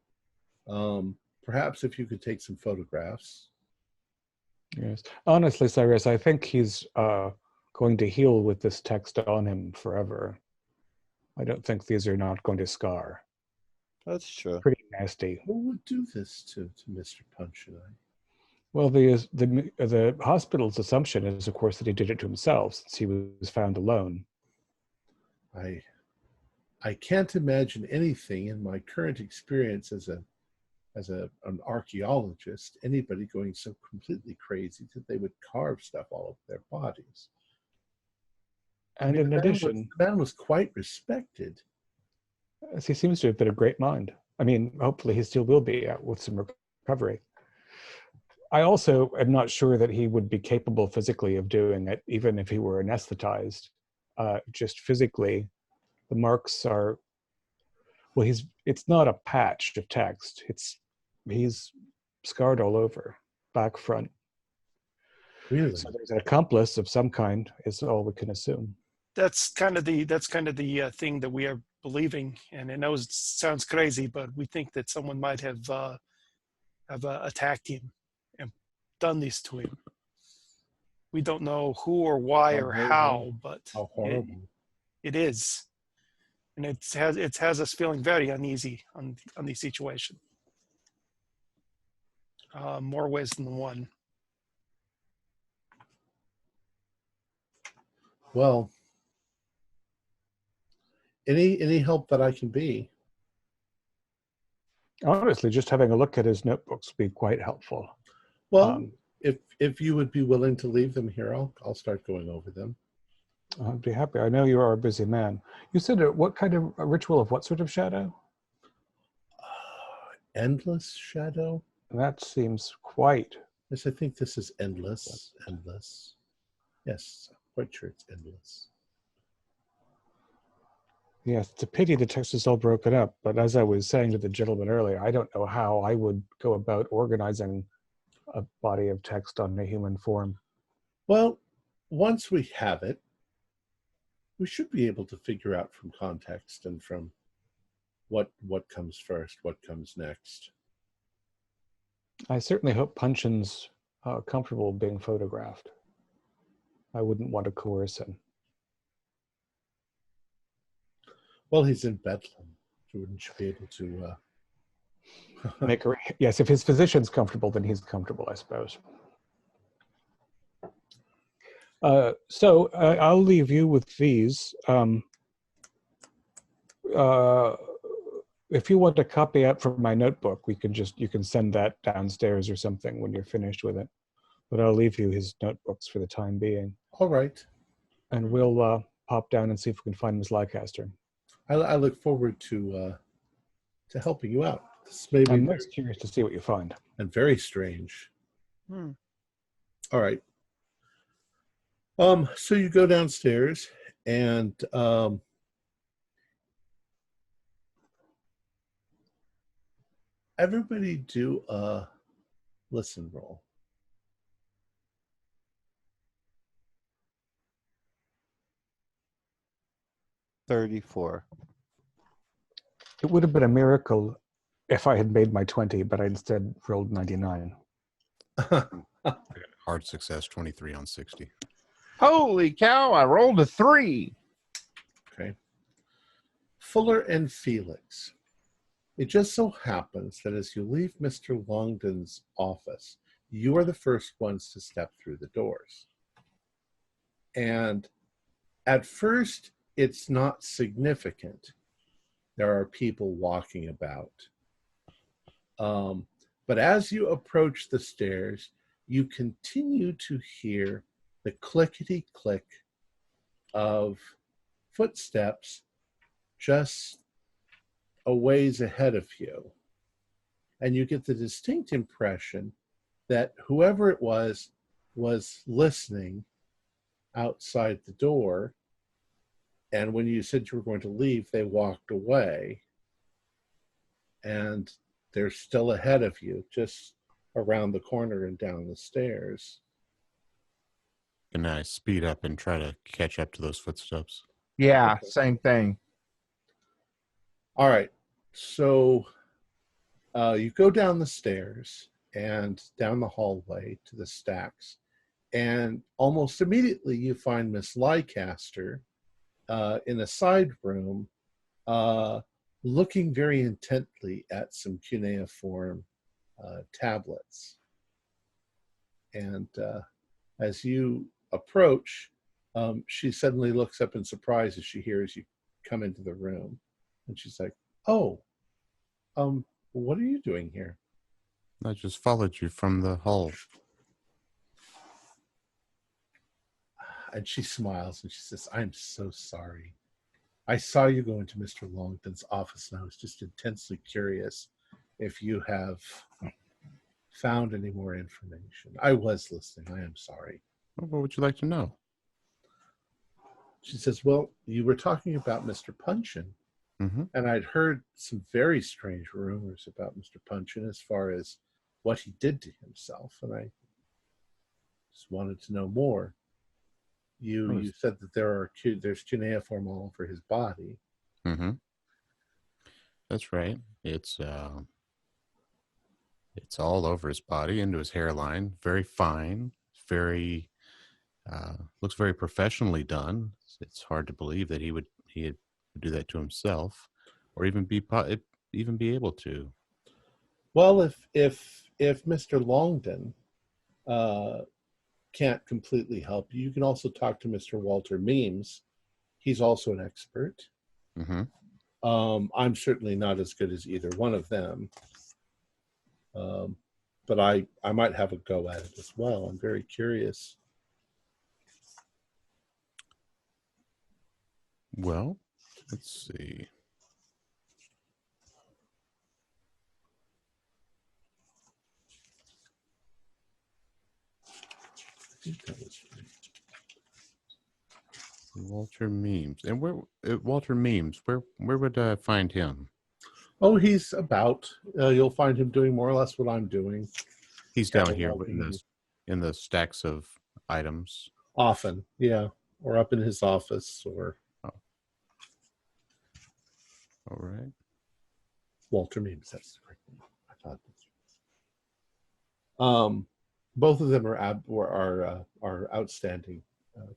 [SPEAKER 1] Perhaps if you could take some photographs.
[SPEAKER 4] Yes, honestly, Cyrus, I think he's going to heal with this text on him forever. I don't think these are not going to scar.
[SPEAKER 5] That's true.
[SPEAKER 4] Pretty nasty.
[SPEAKER 1] Who would do this to Mr. Punch and I?
[SPEAKER 4] Well, the hospital's assumption is, of course, that he did it to himself, since he was found alone.
[SPEAKER 1] I can't imagine anything in my current experience as an archaeologist, anybody going so completely crazy that they would carve stuff all over their bodies.
[SPEAKER 4] And in addition,
[SPEAKER 1] the man was quite respected.
[SPEAKER 4] as he seems to have been a great mind. I mean, hopefully he still will be with some recovery. I also am not sure that he would be capable physically of doing it, even if he were anesthetized. Just physically, the marks are, well, it's not a patch of text. He's scarred all over, back, front.
[SPEAKER 1] Really?
[SPEAKER 4] So there's an accomplice of some kind, is all we can assume.
[SPEAKER 2] That's kind of the thing that we are believing, and I know it sounds crazy, but we think that someone might have attacked him and done this to him. We don't know who or why or how, but
[SPEAKER 1] how horrible
[SPEAKER 2] it is, and it has us feeling very uneasy on the situation. More ways than one.
[SPEAKER 1] Well, any help that I can be.
[SPEAKER 4] Honestly, just having a look at his notebooks would be quite helpful.
[SPEAKER 1] Well, if you would be willing to leave them here, I'll start going over them.
[SPEAKER 4] I'd be happy. I know you are a busy man. You said what kind of a ritual of what sort of shadow?
[SPEAKER 1] Endless shadow?
[SPEAKER 4] That seems quite.
[SPEAKER 1] Yes, I think this is endless. Endless. Yes, I'm quite sure it's endless.
[SPEAKER 4] Yes, it's a pity the text is all broken up. But as I was saying to the gentleman earlier, I don't know how I would go about organizing a body of text on a human form.
[SPEAKER 1] Well, once we have it, we should be able to figure out from context and from what comes first, what comes next.
[SPEAKER 4] I certainly hope Punchin's comfortable being photographed. I wouldn't want to coerce him.
[SPEAKER 1] Well, he's in Bedlam. Wouldn't you be able to...
[SPEAKER 4] Yes, if his physician's comfortable, then he's comfortable, I suppose. So I'll leave you with these. If you want a copy out from my notebook, you can send that downstairs or something when you're finished with it. But I'll leave you his notebooks for the time being.
[SPEAKER 1] All right.
[SPEAKER 4] And we'll pop down and see if we can find Ms. Leicester.
[SPEAKER 1] I look forward to helping you out. This may be
[SPEAKER 4] I'm most curious to see what you find.
[SPEAKER 1] And very strange.
[SPEAKER 2] Hmm.
[SPEAKER 1] All right. So you go downstairs and everybody do a listen roll.
[SPEAKER 5] $34.
[SPEAKER 4] It would have been a miracle if I had made my 20, but I instead rolled 99.
[SPEAKER 3] Hard success, 23 on 60.
[SPEAKER 6] Holy cow, I rolled a 3.
[SPEAKER 1] Okay. Fuller and Felix. It just so happens that as you leave Mr. Longdon's office, you are the first ones to step through the doors. And at first, it's not significant. There are people walking about. But as you approach the stairs, you continue to hear the clickety-click of footsteps just a ways ahead of you. And you get the distinct impression that whoever it was listening outside the door. And when you said you were going to leave, they walked away. And they're still ahead of you, just around the corner and down the stairs.
[SPEAKER 3] Can I speed up and try to catch up to those footsteps?
[SPEAKER 6] Yeah, same thing.
[SPEAKER 1] All right. So you go down the stairs and down the hallway to the stacks. And almost immediately you find Miss Leicester in a side room looking very intently at some cuneiform tablets. And as you approach, she suddenly looks up in surprise as she hears you come into the room. And she's like, "Oh, what are you doing here?"
[SPEAKER 3] I just followed you from the hall.
[SPEAKER 1] And she smiles and she says, "I'm so sorry. I saw you go into Mr. Longton's office and I was just intensely curious if you have found any more information. I was listening. I am sorry."
[SPEAKER 3] What would you like to know?
[SPEAKER 1] She says, "Well, you were talking about Mr. Punchin,
[SPEAKER 3] Mm-hmm.
[SPEAKER 1] and I'd heard some very strange rumors about Mr. Punchin as far as what he did to himself, and I just wanted to know more. You said that there's cuneiform all over his body."
[SPEAKER 3] Mm-hmm. That's right. It's all over his body, into his hairline. Very fine. Very looks very professionally done. It's hard to believe that he would do that to himself, or even be able to.
[SPEAKER 1] Well, if Mr. Longdon can't completely help you, you can also talk to Mr. Walter Meems. He's also an expert.
[SPEAKER 3] Mm-hmm.
[SPEAKER 1] I'm certainly not as good as either one of them, but I might have a go at it as well. I'm very curious.
[SPEAKER 3] Well, let's see. Walter Meems. And where Walter Meems? Where would I find him?
[SPEAKER 1] Oh, he's about. You'll find him doing more or less what I'm doing.
[SPEAKER 3] He's down here in the stacks of items.
[SPEAKER 1] Often, yeah, or up in his office, or.
[SPEAKER 3] Oh. All right.
[SPEAKER 1] Walter Meems. That's the correct name. I thought. Both of them are outstanding. Of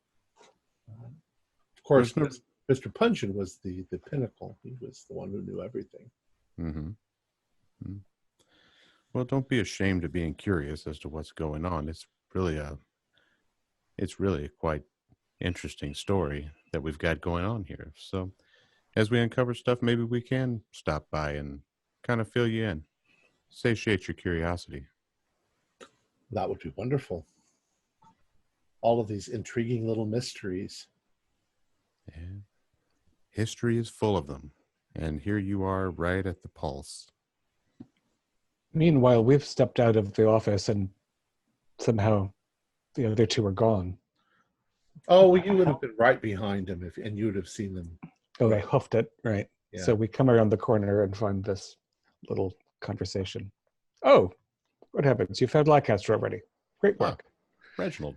[SPEAKER 1] course, Mr. Punchin was the pinnacle. He was the one who knew everything.
[SPEAKER 3] Mm-hmm. Mm-hmm. Well, don't be ashamed of being curious as to what's going on. It's really a quite interesting story that we've got going on here. So, as we uncover stuff, maybe we can stop by and kind of fill you in, satiate your curiosity.
[SPEAKER 1] That would be wonderful. All of these intriguing little mysteries.
[SPEAKER 3] Yeah. History is full of them. And here you are right at the pulse.
[SPEAKER 4] Meanwhile, we've stepped out of the office and somehow the other two are gone.
[SPEAKER 1] Oh, well, you would have been right behind him and you would have seen them.
[SPEAKER 4] Oh, they hoofed it, right.
[SPEAKER 1] Yeah.
[SPEAKER 4] So we come around the corner and find this little conversation. Oh, what happens? You found Leicester already. Great work.
[SPEAKER 3] Reginald,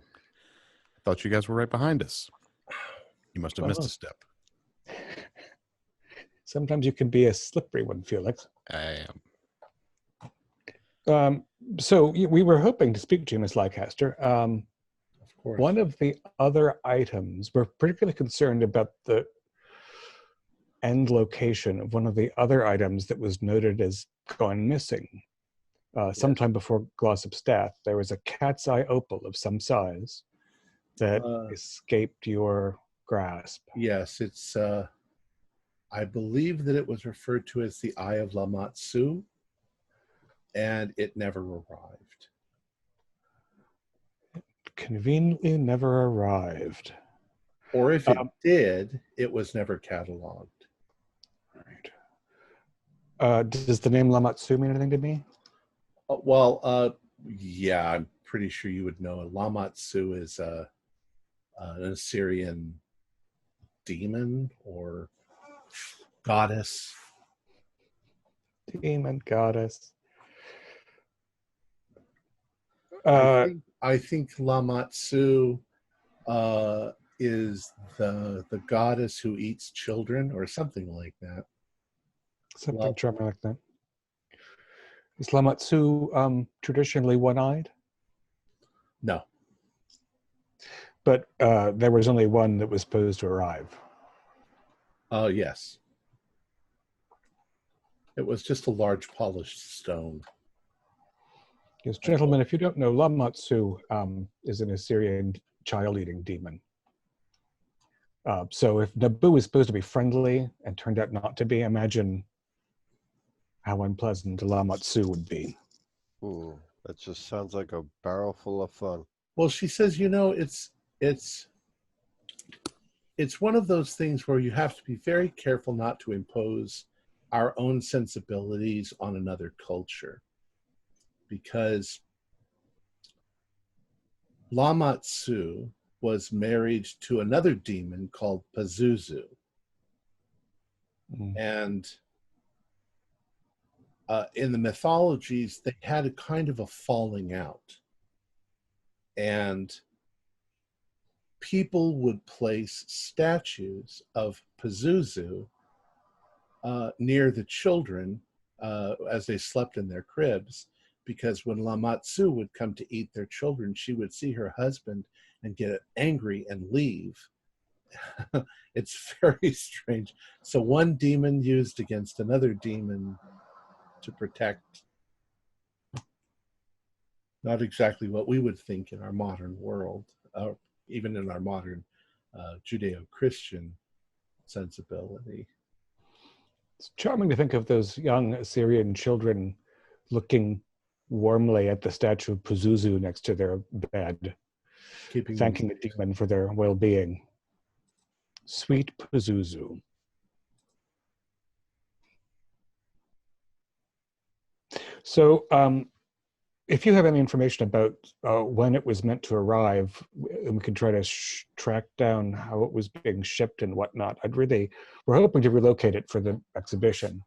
[SPEAKER 3] I thought you guys were right behind us. You must have missed a step.
[SPEAKER 4] Sometimes you can be a slippery one, Felix.
[SPEAKER 3] I
[SPEAKER 4] am. So we were hoping to speak to you, Miss Leicester.
[SPEAKER 1] Of course.
[SPEAKER 4] One of the other items, we're particularly concerned about the end location of one of the other items that was noted as gone missing. Sometime before Glossop's death, there was a cat's eye opal of some size that escaped your grasp.
[SPEAKER 1] Yes, it's. I believe that it was referred to as the Eye of Lamatsu, and it never arrived.
[SPEAKER 4] Conveniently never arrived.
[SPEAKER 1] Or if it did, it was never cataloged.
[SPEAKER 4] Right. Does the name Lamatsu mean anything to me?
[SPEAKER 1] Yeah, I'm pretty sure you would know. Lamatsu is an Assyrian demon or goddess.
[SPEAKER 4] Demon goddess.
[SPEAKER 1] I think Lamatsu is the goddess who eats children or something like that.
[SPEAKER 4] Something charming like that. Is Lamatsu traditionally one-eyed?
[SPEAKER 1] No.
[SPEAKER 4] But there was only one that was supposed to arrive.
[SPEAKER 1] Yes. It was just a large polished stone.
[SPEAKER 4] Yes, gentlemen, if you don't know, Lamatsu is an Assyrian child-eating demon. So if Nabu is supposed to be friendly and turned out not to be, imagine how unpleasant Lamatsu would be.
[SPEAKER 5] Ooh, that just sounds like a barrel full of fun.
[SPEAKER 1] Well, she says, it's one of those things where you have to be very careful not to impose our own sensibilities on another culture, because Lamatsu was married to another demon called Pazuzu. And in the mythologies, they had a kind of a falling out. And people would place statues of Pazuzu near the children as they slept in their cribs, because when Lamatsu would come to eat their children, she would see her husband and get angry and leave. It's very strange. So one demon used against another demon to protect, not exactly what we would think in our modern world, even in our modern Judeo-Christian sensibility.
[SPEAKER 4] It's charming to think of those young Assyrian children looking warmly at the statue of Pazuzu next to their bed, thanking the demon for their well-being. Sweet Pazuzu. So, if you have any information about when it was meant to arrive, and we could try to track down how it was being shipped and whatnot, we're hoping to relocate it for the exhibition.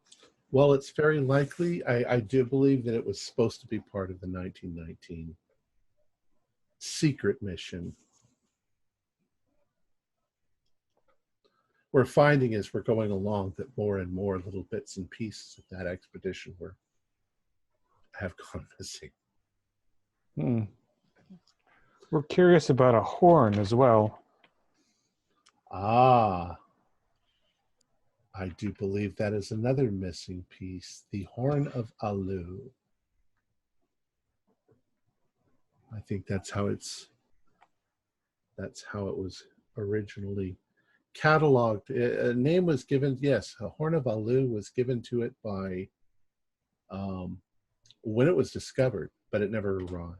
[SPEAKER 1] Well, it's very likely. I do believe that it was supposed to be part of the 1919 secret mission. We're finding as we're going along that more and more little bits and pieces of that expedition have gone missing.
[SPEAKER 4] We're curious about a horn as well.
[SPEAKER 1] Ah, I do believe that is another missing piece, the Horn of Alu. I think that's how it was originally cataloged. A name was given, yes, a Horn of Alu was given to it by when it was discovered, but it never arrived.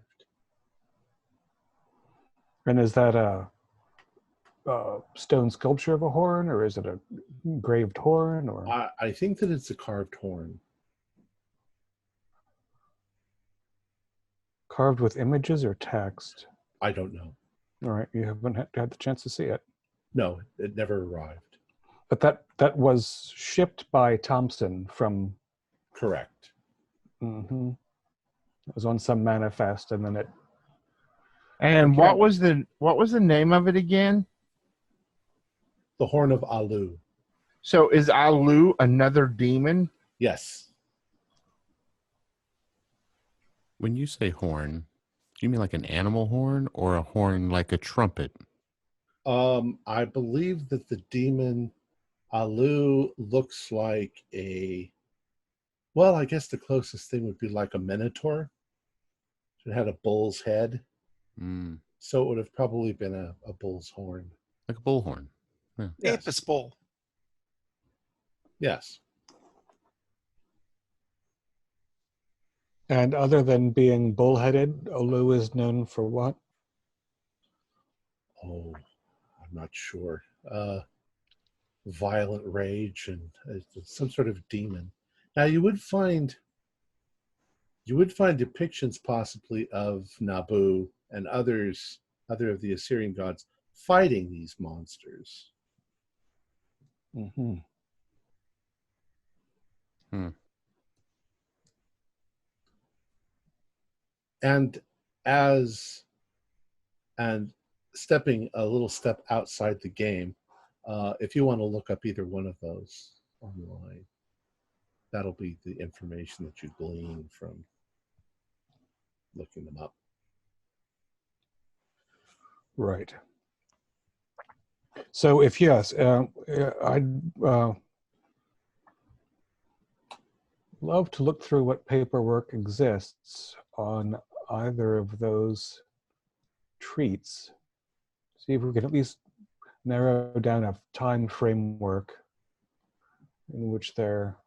[SPEAKER 4] And is that a stone sculpture of a horn, or is it a engraved horn? Or
[SPEAKER 1] I think that it's a carved horn.
[SPEAKER 4] Carved with images or text?
[SPEAKER 1] I don't know.
[SPEAKER 4] All right, you haven't had the chance to see it.
[SPEAKER 1] No, it never arrived.
[SPEAKER 4] But that was shipped by Thompson from...
[SPEAKER 1] Correct.
[SPEAKER 4] Mm-hmm. It was on some manifest, and then it...
[SPEAKER 6] And what was the name of it again?
[SPEAKER 1] The Horn of Alu.
[SPEAKER 6] So is Alu another demon?
[SPEAKER 1] Yes.
[SPEAKER 3] When you say horn, do you mean like an animal horn or a horn like a trumpet?
[SPEAKER 1] I believe that the demon Alu looks like well, I guess the closest thing would be like a minotaur. It had a bull's head. So it would have probably been a bull's horn.
[SPEAKER 3] Like a bullhorn. Yeah.
[SPEAKER 1] Yes.
[SPEAKER 2] Apis bull.
[SPEAKER 1] Yes.
[SPEAKER 4] And other than being bullheaded, Alu is known for what?
[SPEAKER 1] Oh, I'm not sure. Violent rage and some sort of demon. Now you would find depictions possibly of Nabu and other of the Assyrian gods fighting these monsters.
[SPEAKER 4] Mm-hmm.
[SPEAKER 1] And stepping a little step outside the game, if you want to look up either one of those online, that'll be the information that you glean from looking them up.
[SPEAKER 4] Right. So if yes, I'd love to look through what paperwork exists on either of those treats. See if we can at least narrow down a time framework in which their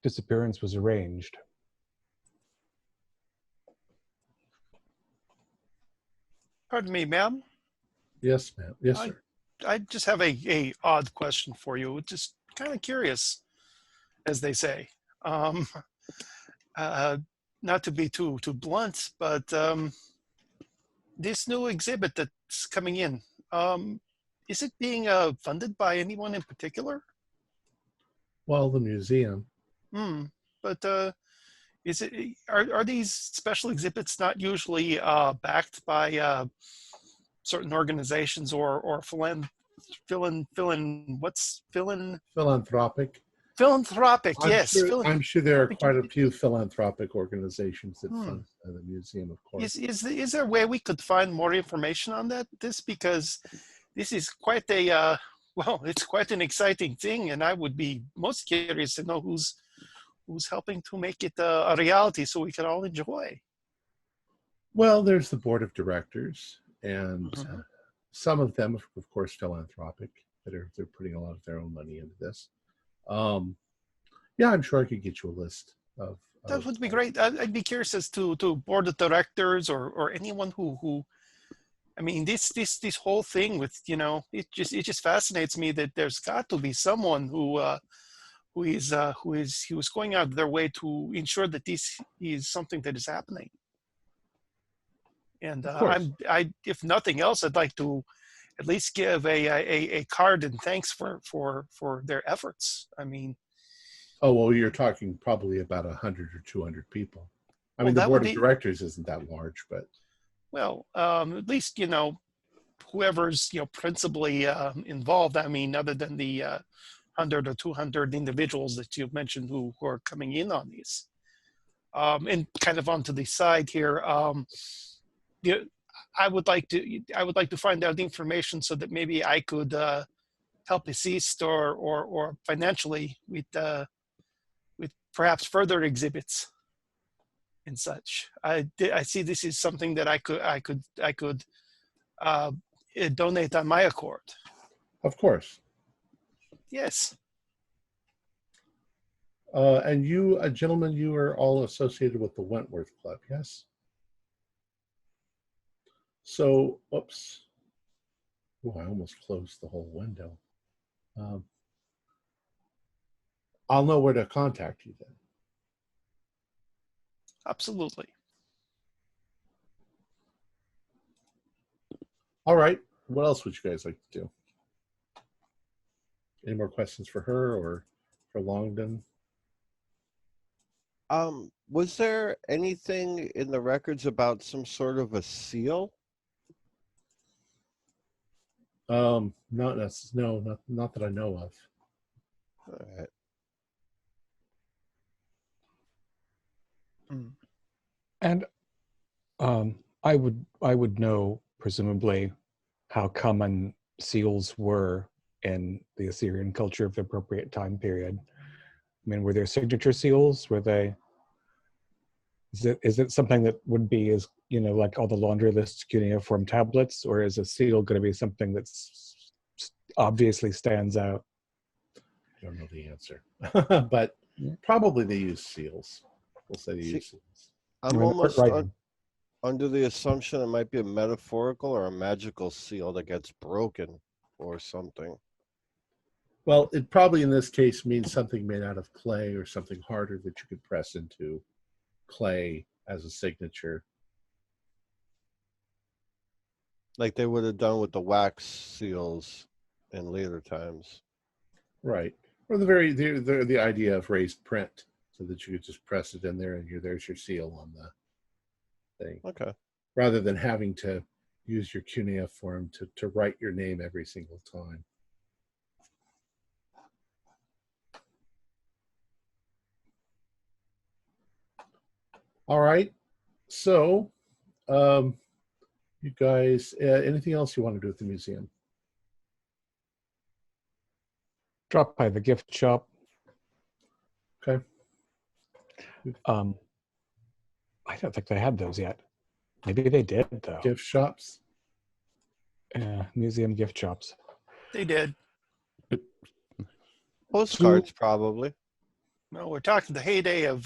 [SPEAKER 4] disappearance was arranged.
[SPEAKER 2] Pardon me, ma'am.
[SPEAKER 1] Yes, ma'am. Yes, sir.
[SPEAKER 2] I just have a odd question for you. Just kind of curious, as they say. Um, uh, Not to be too blunt, but this new exhibit that's coming in, is it being funded by anyone in particular?
[SPEAKER 1] Well, the museum.
[SPEAKER 2] But is it are these special exhibits not usually backed by certain organizations or
[SPEAKER 1] Philanthropic.
[SPEAKER 2] philanthropic? Yes,
[SPEAKER 1] I'm sure there are quite a few philanthropic organizations that
[SPEAKER 2] Hmm.
[SPEAKER 1] fund the museum, of course.
[SPEAKER 2] Is there a way we could find more information on this? Because this is quite a well, it's quite an exciting thing, and I would be most curious to know who's helping to make it a reality, so we can all enjoy.
[SPEAKER 1] Well, there's the board of directors, and
[SPEAKER 2] Mhm.
[SPEAKER 1] some of them, of course, philanthropic, they're putting a lot of their own money into this. Yeah, I'm sure I could get you a list of.
[SPEAKER 2] That would be great. I'd be curious as to board of directors or anyone who. I mean, this whole thing with it just fascinates me that there's got to be someone who is going out of their way to ensure that this is something that is happening. And
[SPEAKER 1] Of course.
[SPEAKER 2] if nothing else, I'd like to at least give a card and thanks for their efforts. I mean,
[SPEAKER 1] Oh, well, you're talking probably about 100 or 200 people. I mean, the
[SPEAKER 2] that
[SPEAKER 1] board
[SPEAKER 2] would
[SPEAKER 1] of
[SPEAKER 2] be
[SPEAKER 1] directors isn't that large, but
[SPEAKER 2] well, at least whoever's principally involved. I mean, other than the 100 or 200 individuals that you've mentioned who are coming in on these. And kind of onto the side here, yeah, I would like to find out the information so that maybe I could help assist or financially with perhaps further exhibits and such. I see this is something that I could uh, donate on my accord.
[SPEAKER 1] of course.
[SPEAKER 2] Yes.
[SPEAKER 1] And you, gentlemen, you are all associated with the Wentworth Club, yes? So, oops. Oh, I almost closed the whole window. I'll know where to contact you then.
[SPEAKER 2] Absolutely.
[SPEAKER 1] All right. What else would you guys like to do? Any more questions for her or for Longdon?
[SPEAKER 5] Was there anything in the records about some sort of a seal?
[SPEAKER 1] Not that I know of.
[SPEAKER 5] All right.
[SPEAKER 4] And I would know presumably how common seals were in the Assyrian culture of the appropriate time period. I mean, were there signature seals? Were they? Is it something that would be as like all the laundry lists cuneiform tablets, or is a seal going to be something that's obviously stands out?
[SPEAKER 1] I don't know the answer, but probably they use seals. We'll say they use seals.
[SPEAKER 5] I'm almost under the assumption it might be a metaphorical or a magical seal that gets broken or something.
[SPEAKER 1] Well, it probably in this case means something made out of clay or something harder that you could press into clay as a signature.
[SPEAKER 5] Like they would have done with the wax seals in later times.
[SPEAKER 1] Right. Or the idea of raised print so that you could just press it in there and there's your seal on the thing.
[SPEAKER 5] Okay.
[SPEAKER 1] Rather than having to use your cuneiform to write your name every single time. All right. So, You guys, anything else you want to do at the museum?
[SPEAKER 4] Drop by the gift shop.
[SPEAKER 1] Okay.
[SPEAKER 4] I don't think they had those yet. Maybe they did, though.
[SPEAKER 1] Gift shops?
[SPEAKER 4] Museum gift shops.
[SPEAKER 2] They did.
[SPEAKER 5] Postcards, probably.
[SPEAKER 2] No, we're talking the heyday of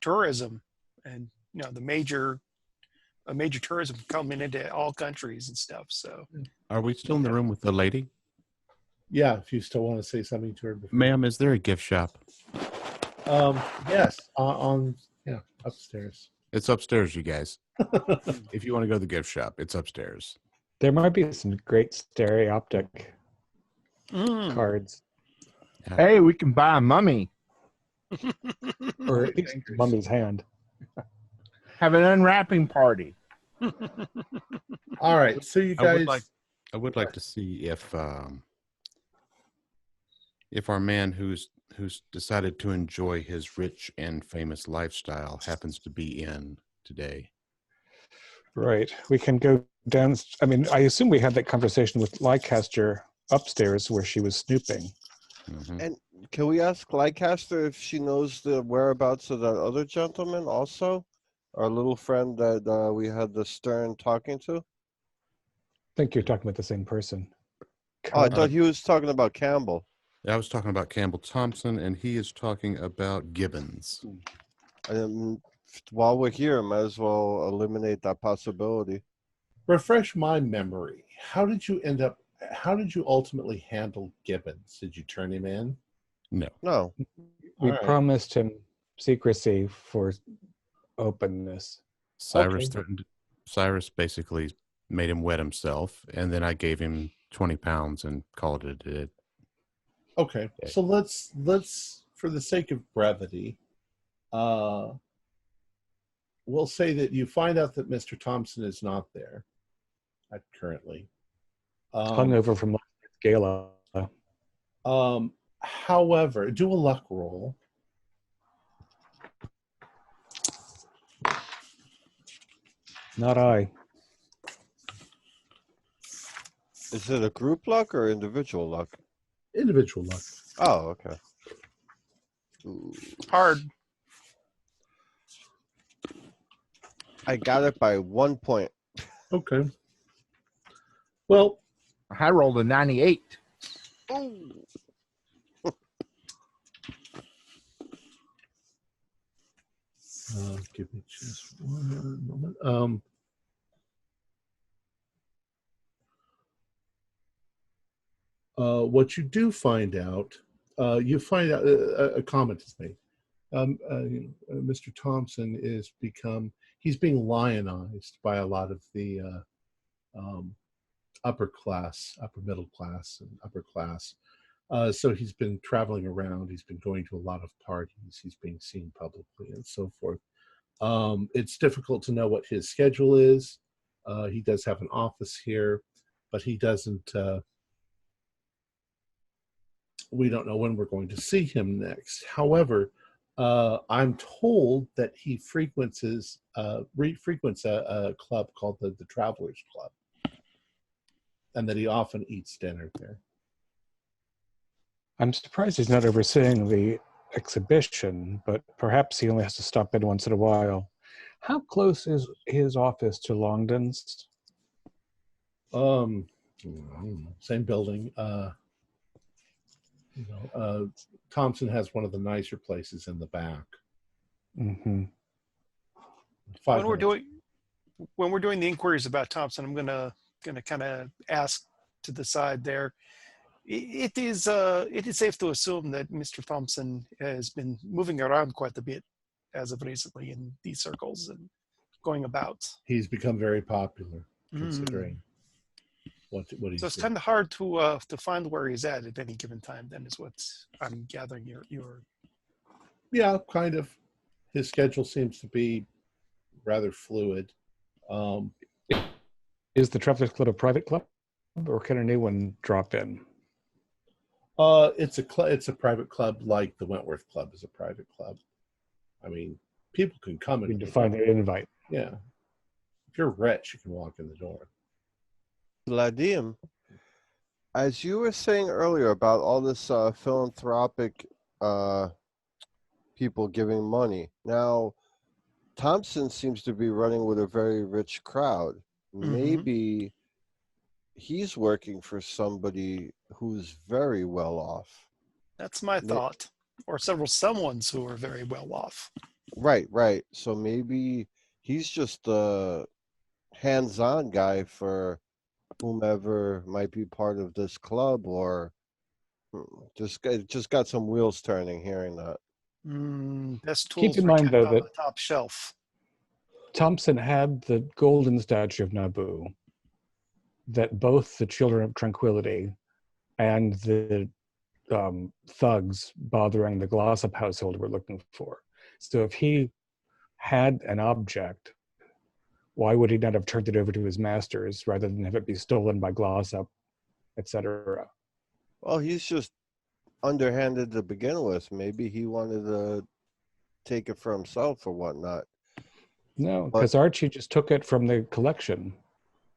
[SPEAKER 2] tourism, and a major tourism coming into all countries and stuff. So,
[SPEAKER 3] Are we still in the room with the lady?
[SPEAKER 1] Yeah, if you still want to say something to her. Before.
[SPEAKER 3] Ma'am, is there a gift shop?
[SPEAKER 1] Yes, upstairs.
[SPEAKER 3] It's upstairs, you guys. If you want to go to the gift shop, it's upstairs.
[SPEAKER 4] There might be some great stereoptic cards.
[SPEAKER 6] Hey, we can buy a mummy.
[SPEAKER 4] Or at least mummy's hand.
[SPEAKER 6] Have an unwrapping party.
[SPEAKER 1] All right, so you guys.
[SPEAKER 3] I would like to see if our man who's decided to enjoy his rich and famous lifestyle happens to be in today.
[SPEAKER 4] Right. We can go down. I mean, I assume we had that conversation with Leicester upstairs where she was snooping.
[SPEAKER 3] Mm-hmm.
[SPEAKER 5] And can we ask Leicester if she knows the whereabouts of that other gentleman also? Our little friend that we had the Stern talking to?
[SPEAKER 4] I think you're talking about the same person.
[SPEAKER 5] Oh, I thought he was talking about Campbell.
[SPEAKER 3] I was talking about Campbell Thompson, and he is talking about Gibbons.
[SPEAKER 5] And while we're here, might as well eliminate that possibility.
[SPEAKER 1] Refresh my memory. How did you ultimately handle Gibbons? Did you turn him in?
[SPEAKER 5] No.
[SPEAKER 4] We
[SPEAKER 1] All right.
[SPEAKER 4] promised him secrecy for openness.
[SPEAKER 3] Cyrus
[SPEAKER 1] Okay.
[SPEAKER 3] threatened. Cyrus basically made him wet himself, and then I gave him 20 pounds and called it a day.
[SPEAKER 1] Okay, so let's for the sake of brevity, we'll say that you find out that Mr. Thompson is not there currently.
[SPEAKER 4] Hungover from last night's gala.
[SPEAKER 1] However, do a luck roll.
[SPEAKER 4] Not I.
[SPEAKER 5] Is it a group luck or individual luck?
[SPEAKER 1] Individual luck.
[SPEAKER 5] Oh, okay. Ooh.
[SPEAKER 2] hard.
[SPEAKER 5] I got it by 1 point.
[SPEAKER 1] Okay. Well,
[SPEAKER 6] I rolled a 98.
[SPEAKER 1] give me just one moment. What you do find out, you find out a comment is made. Mr. Thompson he's being lionized by a lot of the upper middle class, and upper class. So he's been traveling around. He's been going to a lot of parties. He's being seen publicly and so forth. It's difficult to know what his schedule is. He does have an office here, but he doesn't. We don't know when we're going to see him next. However, I'm told that he frequents a club called the Travelers Club, and that he often eats dinner there.
[SPEAKER 4] I'm surprised he's not overseeing the exhibition, but perhaps he only has to stop in once in a while. How close is his office to Longdon's?
[SPEAKER 1] Same building. Thompson has one of the nicer places in the back.
[SPEAKER 4] Mm-hmm.
[SPEAKER 2] When we're doing the inquiries about Thompson, I'm gonna kind of ask to the side there. It is safe to assume that Mr. Thompson has been moving around quite a bit as of recently in these circles and going about.
[SPEAKER 1] He's become very popular, considering what he's
[SPEAKER 2] So it's
[SPEAKER 1] doing.
[SPEAKER 2] kind of hard to find where he's at any given time. Then is what I'm gathering. Your
[SPEAKER 1] Yeah, kind of. His schedule seems to be rather fluid.
[SPEAKER 4] Is the Travelers Club a private club, or can a new one drop in?
[SPEAKER 1] It's a private club, like the Wentworth Club is a private club. I mean, people can come
[SPEAKER 4] You
[SPEAKER 1] and
[SPEAKER 4] need to find an invite.
[SPEAKER 1] Yeah, If you're rich, you can walk in the door.
[SPEAKER 5] Vladim, as you were saying earlier about all this philanthropic people giving money, now Thompson seems to be running with a very rich crowd. Maybe he's working for somebody who's very well off.
[SPEAKER 2] That's my thought. Or several someones who are very well off.
[SPEAKER 5] Right. So maybe he's just a hands-on guy for whomever might be part of this club, or just got some wheels turning hearing that.
[SPEAKER 2] Best
[SPEAKER 4] Keep
[SPEAKER 2] tools
[SPEAKER 4] in
[SPEAKER 2] were
[SPEAKER 4] mind,
[SPEAKER 2] kept
[SPEAKER 4] though,
[SPEAKER 2] on
[SPEAKER 4] that
[SPEAKER 2] the top shelf.
[SPEAKER 4] Thompson had the golden statue of Nabu that both the Children of Tranquility and the thugs bothering the Glossop household were looking for. So if he had an object, why would he not have turned it over to his masters rather than have it be stolen by Glossop, etc.?
[SPEAKER 5] Well, he's just underhanded to begin with. Maybe he wanted to take it for himself or whatnot.
[SPEAKER 4] No, because Archie just took it from the collection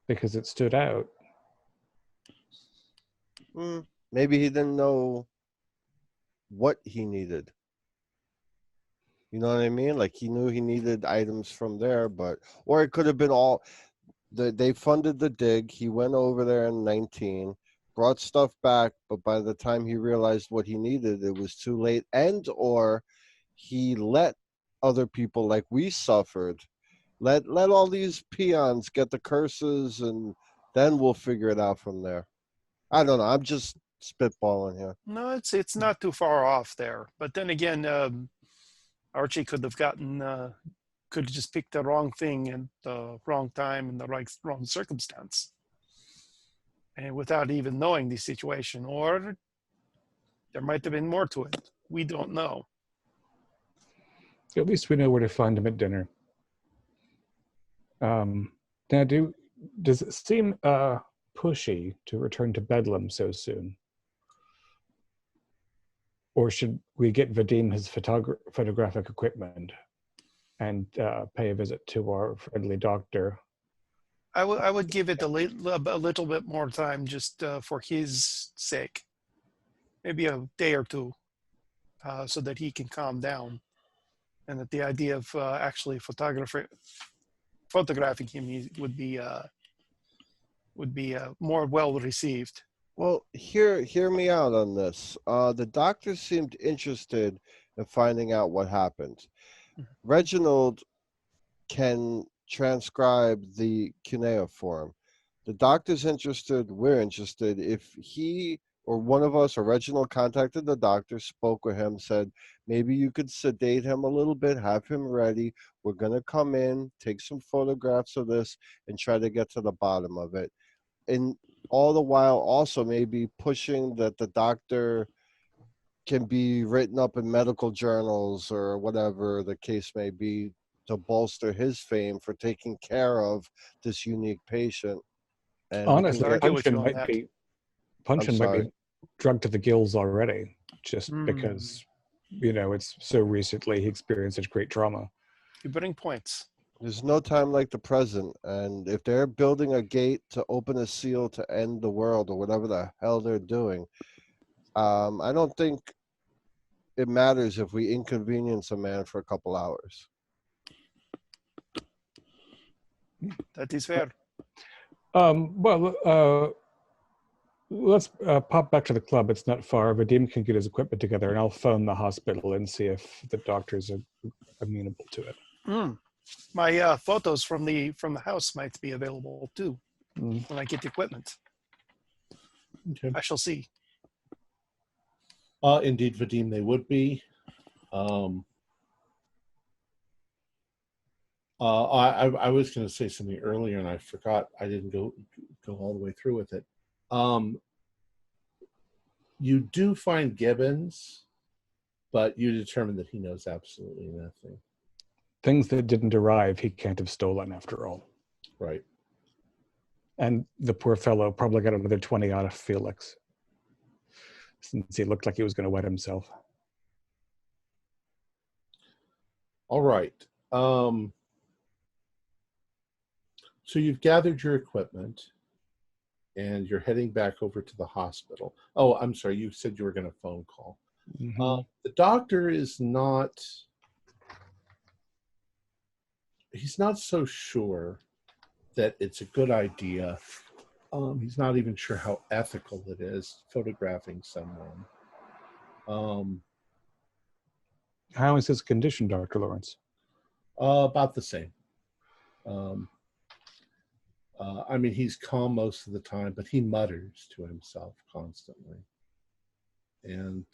[SPEAKER 4] because it stood out.
[SPEAKER 5] Maybe he didn't know what he needed. You know what I mean? Like he knew he needed items from there, or it could have been all. They funded the dig. He went over there in 19, brought stuff back, but by the time he realized what he needed, it was too late. Or he let other people, like we suffered, let all these peons get the curses, and then we'll figure it out from there. I don't know. I'm just spitballing here.
[SPEAKER 2] No, it's not too far off there. But then again, Archie could have just picked the wrong thing at the wrong time in the wrong circumstance, and without even knowing the situation. Or there might have been more to it. We don't know.
[SPEAKER 4] At least we know where to find him at dinner. Now, does it seem pushy to return to Bedlam so soon? Or should we get Vadim his photographic equipment and pay a visit to our friendly doctor?
[SPEAKER 2] I would give it a little bit more time just for his sake. Maybe a day or two so that he can calm down. And that the idea of actually photographing him would be more well received.
[SPEAKER 5] Well, hear me out on this. The doctor seemed interested in finding out what happened. Reginald can transcribe the cuneiform. The doctor's interested, we're interested. If he or one of us or Reginald contacted the doctor, spoke with him, said, maybe you could sedate him a little bit, have him ready. We're going to come in, take some photographs of this, and try to get to the bottom of it. And all the while also maybe pushing that the doctor can be written up in medical journals or whatever the case may be to bolster his fame for taking care of this unique patient. And
[SPEAKER 4] honestly,
[SPEAKER 2] Punchin
[SPEAKER 4] might be drugged to the gills already, just because, it's so recently he experienced such great trauma.
[SPEAKER 2] You bring points.
[SPEAKER 5] There's no time like the present, and if they're building a gate to open a seal to end the world or whatever the hell they're doing, I don't think it matters if we inconvenience a man for a couple hours.
[SPEAKER 2] That is fair.
[SPEAKER 4] Let's pop back to the club. It's not far. Vadim can get his equipment together, and I'll phone the hospital and see if the doctors are amenable to it.
[SPEAKER 2] My photos from the house might be available too when I get the equipment.
[SPEAKER 1] Okay.
[SPEAKER 2] I shall see.
[SPEAKER 1] Indeed, Vadim, they would be. I was going to say something earlier, and I forgot. I didn't go all the way through with it. You do find Gibbons, but you determine that he knows absolutely nothing.
[SPEAKER 4] Things that didn't arrive, he can't have stolen after all.
[SPEAKER 1] Right.
[SPEAKER 4] And the poor fellow probably got another 20 out of Felix, since he looked like he was going to wet himself.
[SPEAKER 1] All right. So you've gathered your equipment and you're heading back over to the hospital. Oh, I'm sorry. You said you were going to phone call. The doctor is not, he's not so sure that it's a good idea. He's not even sure how ethical it is photographing someone.
[SPEAKER 4] How is his condition, Dr. Lawrence?
[SPEAKER 1] About the same. I mean, he's calm most of the time, but he mutters to himself constantly. And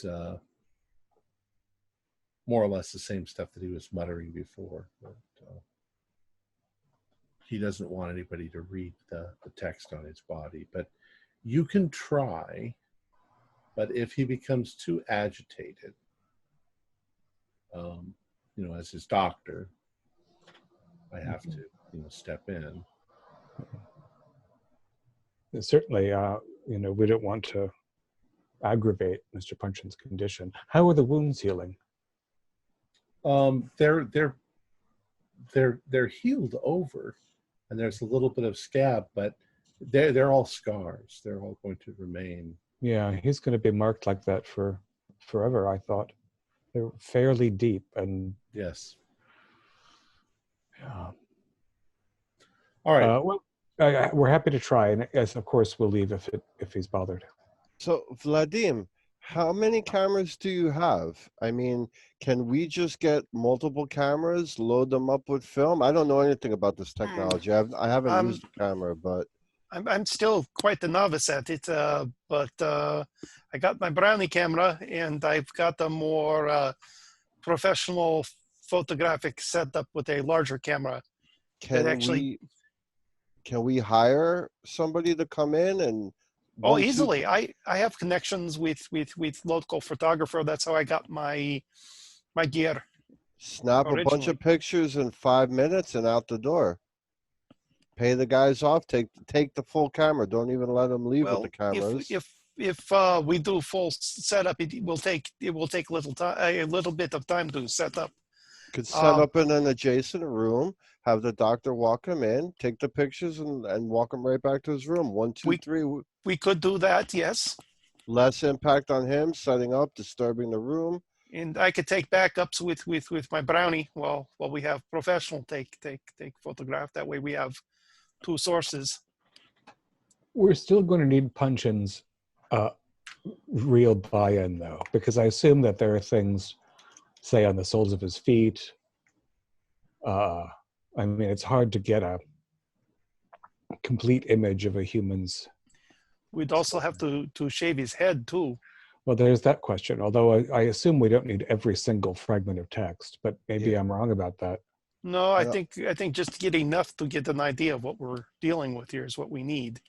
[SPEAKER 1] more or less the same stuff that he was muttering before. But, he doesn't want anybody to read the text on his body. But you can try, but if he becomes too agitated, you know, as his doctor, I have to, you know, step in.
[SPEAKER 4] Certainly, you know, we don't want to aggravate Mr. Punchin's condition. How are the wounds healing?
[SPEAKER 1] They're healed over, and there's a little bit of scab, but they're all scars. They're all going to remain.
[SPEAKER 4] Yeah, he's going to be marked like that for forever, I thought. They're fairly deep, and
[SPEAKER 1] Yes.
[SPEAKER 4] yeah.
[SPEAKER 1] All right.
[SPEAKER 4] Well, we're happy to try, and yes, of course, we'll leave if he's bothered.
[SPEAKER 5] So, Vladim, how many cameras do you have? I mean, can we just get multiple cameras, load them up with film? I don't know anything about this technology. I haven't used a camera, but
[SPEAKER 2] I'm still quite the novice at it, but I got my Brownie camera, and I've got a more professional photographic setup with a larger camera.
[SPEAKER 5] can we hire somebody to come in and?
[SPEAKER 2] Oh, easily. I have connections with local photographer. That's how I got my gear.
[SPEAKER 5] Snap a bunch of pictures in 5 minutes and out the door. Pay the guys off. Take the full camera. Don't even let them leave with the cameras.
[SPEAKER 2] If we do full setup, it will take a little bit of time to set up.
[SPEAKER 5] Could set up in an adjacent room. Have the doctor walk him in, take the pictures, and walk him right back to his room. 1, 2, 3.
[SPEAKER 2] We could do that, yes.
[SPEAKER 5] Less impact on him, setting up, disturbing the room.
[SPEAKER 2] And I could take backups with my Brownie while we have professional take photograph. That way we have two sources.
[SPEAKER 4] We're still going to need Punchin's real buy-in, though, because I assume that there are things, say, on the soles of his feet. I mean, it's hard to get a complete image of a human's.
[SPEAKER 2] We'd also have to shave his head too.
[SPEAKER 4] Well, there's that question. Although I assume we don't need every single fragment of text, but maybe I'm wrong about that.
[SPEAKER 2] No, I think just to get enough to get an idea of what we're dealing with here is what we need.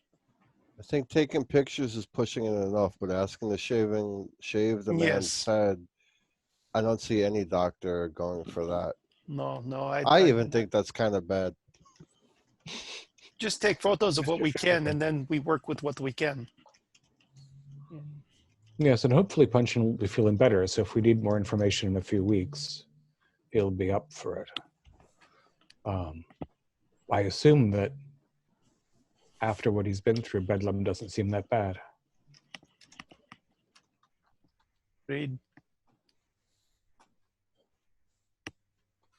[SPEAKER 5] I think taking pictures is pushing it enough, but asking to shave the man's head, I don't see any doctor going for that.
[SPEAKER 2] No.
[SPEAKER 5] I even think that's kind of bad.
[SPEAKER 2] Just take photos of what we can, and then we work with what we can.
[SPEAKER 4] Yes, and hopefully Punchin will be feeling better. So if we need more information in a few weeks, he'll be up for it. I assume that after what he's been through, Bedlam doesn't seem that bad.
[SPEAKER 2] Read.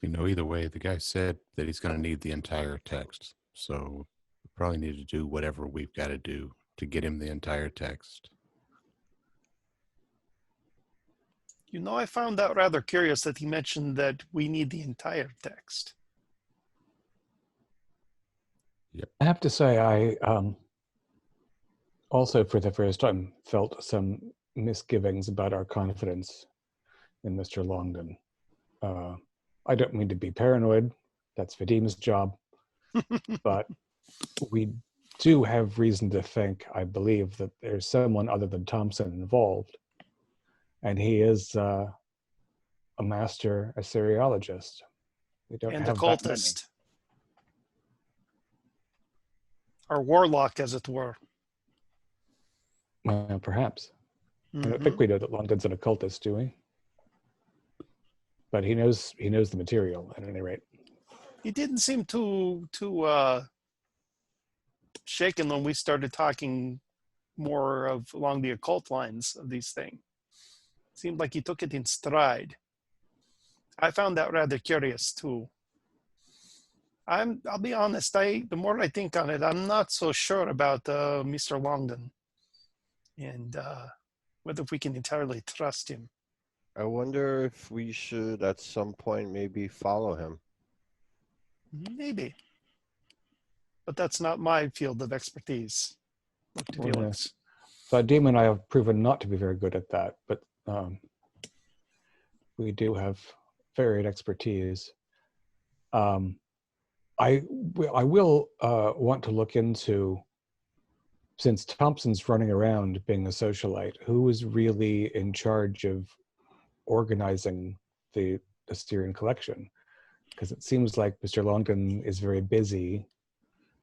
[SPEAKER 3] You know, either way, the guy said that he's going to need the entire text. So we probably need to do whatever we've got to do to get him the entire text.
[SPEAKER 2] You know, I found that rather curious that he mentioned that we need the entire text.
[SPEAKER 3] Yep.
[SPEAKER 4] I have to say, I also for the first time felt some misgivings about our confidence in Mr. Longdon. I don't mean to be paranoid. That's Vadim's job. But we do have reason to think, I believe, that there's someone other than Thompson involved. And he is a master Assyriologist. We don't
[SPEAKER 2] and
[SPEAKER 4] have
[SPEAKER 2] occultist. Or warlock, as it were.
[SPEAKER 4] Perhaps. I don't think we know that Longdon's an occultist, do we? But he knows the material at any rate.
[SPEAKER 2] He didn't seem too shaken when we started talking more of along the occult lines of these things. Seemed like he took it in stride. I found that rather curious too. I'll be honest, the more I think on it, I'm not so sure about Mr. Longdon and whether we can entirely trust him.
[SPEAKER 5] I wonder if we should at some point maybe follow him.
[SPEAKER 2] Maybe. But that's not my field of expertise. To be honest.
[SPEAKER 4] So Deem and I have proven not to be very good at that, but we do have varied expertise. I will want to look into, since Thompson's running around being a socialite, who is really in charge of organizing the Assyrian collection? Because it seems like Mr. Longdon is very busy,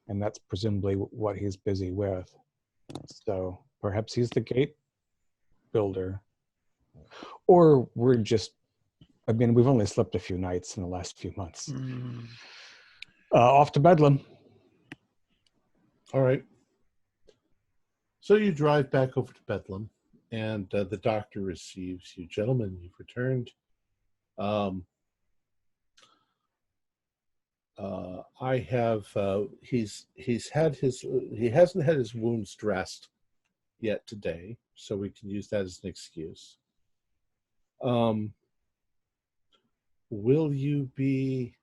[SPEAKER 4] and that's presumably what he's busy with. So perhaps he's the gate builder. Or we're just, I mean, we've only slept a few nights in the last few months. Off to Bedlam.
[SPEAKER 1] All right. So you drive back over to Bedlam, and the doctor receives you. Gentlemen, you've returned. I have. He hasn't had his wounds dressed yet today, so we can use that as an excuse. Will you be?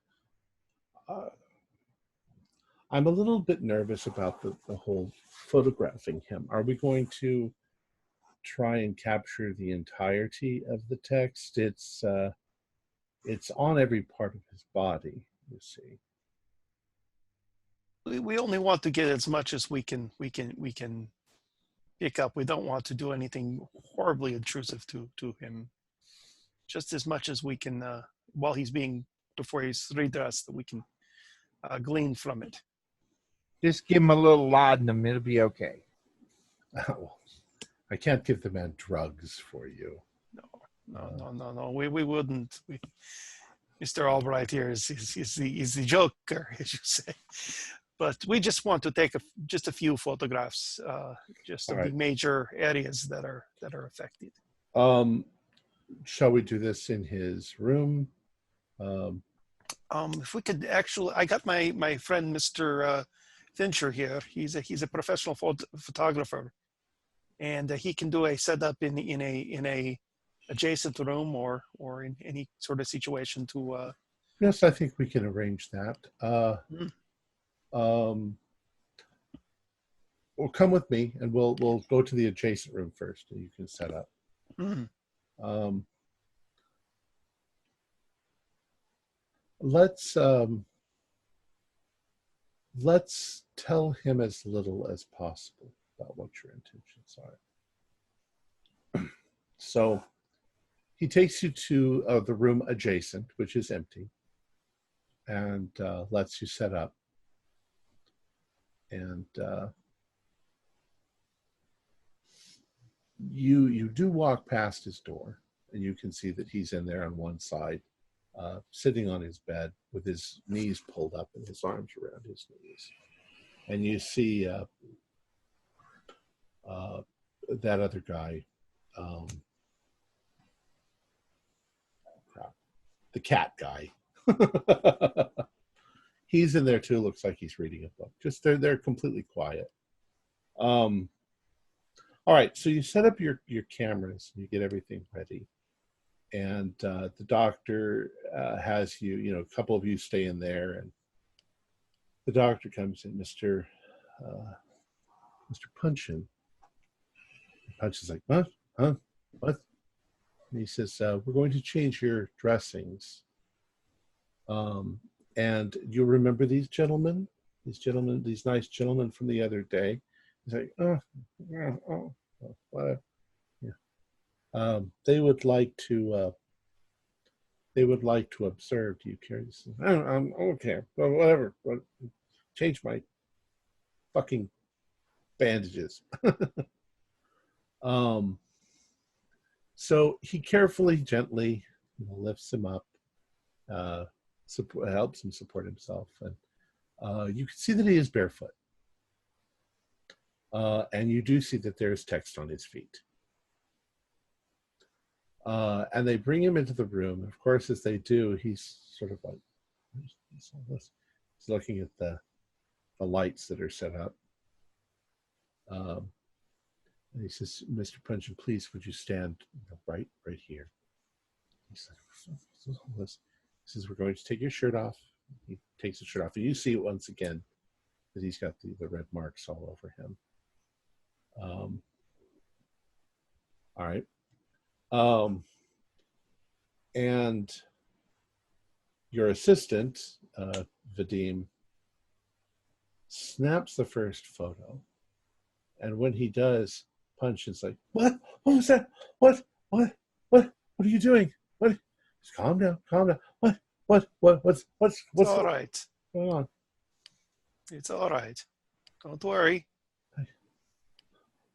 [SPEAKER 1] I'm a little bit nervous about the whole photographing him. Are we going to try and capture the entirety of the text? It's on every part of his body, you see.
[SPEAKER 2] We only want to get as much as we can pick up. We don't want to do anything horribly intrusive to him. Just as much as we can while before he's redressed, that we can glean from it.
[SPEAKER 6] Just give him a little laudanum, it'll be okay.
[SPEAKER 1] Oh, I can't give the man drugs for you.
[SPEAKER 2] No. We wouldn't. Mr. Albright here is the joker, as you say. But we just want to take just a few photographs, just of the major areas that are affected.
[SPEAKER 1] Shall we do this in his room?
[SPEAKER 2] If we could actually, I got my friend Mr. Fincher here. He's a professional photographer, and he can do a setup in a adjacent room or in any sort of situation to.
[SPEAKER 1] Yes, I think we can arrange that. Well, come with me, and we'll go to the adjacent room first, and you can set up. Let's tell him as little as possible about what your intentions are. So he takes you to the room adjacent, which is empty, and lets you set up. And you do walk past his door, and you can see that he's in there on one side, sitting on his bed with his knees pulled up and his arms around his knees. And you see that other guy, the cat guy. He's in there too. Looks like he's reading a book. Just they're completely quiet. All right, so you set up your cameras and you get everything ready, and the doctor has you. A couple of you stay in there, and the doctor comes in, Mr. Punchin. Punch is like, what? Huh? What? And he says, we're going to change your dressings. And you'll remember these nice gentlemen from the other day. He's like, whatever. Yeah. They would like to observe. Do you care? He says, I don't care. Well, whatever. But change my fucking bandages. So he carefully, gently lifts him up, helps him support himself, and you can see that he is barefoot. and you do see that there's text on his feet. And they bring him into the room. Of course, as they do, he's sort of like, he's looking at the lights that are set up. And he says, "Mr. Punchin, please, would you stand right here?" He says, "We're going to take your shirt off." He takes the shirt off, and you see it once again that he's got the red marks all over him. All right. And your assistant, Vadim, snaps the first photo. And when he does, Punchin's like, "What? What was that? What are you doing? What? Just calm down. What's
[SPEAKER 2] all right.
[SPEAKER 1] going on?"
[SPEAKER 2] It's all right. Don't worry.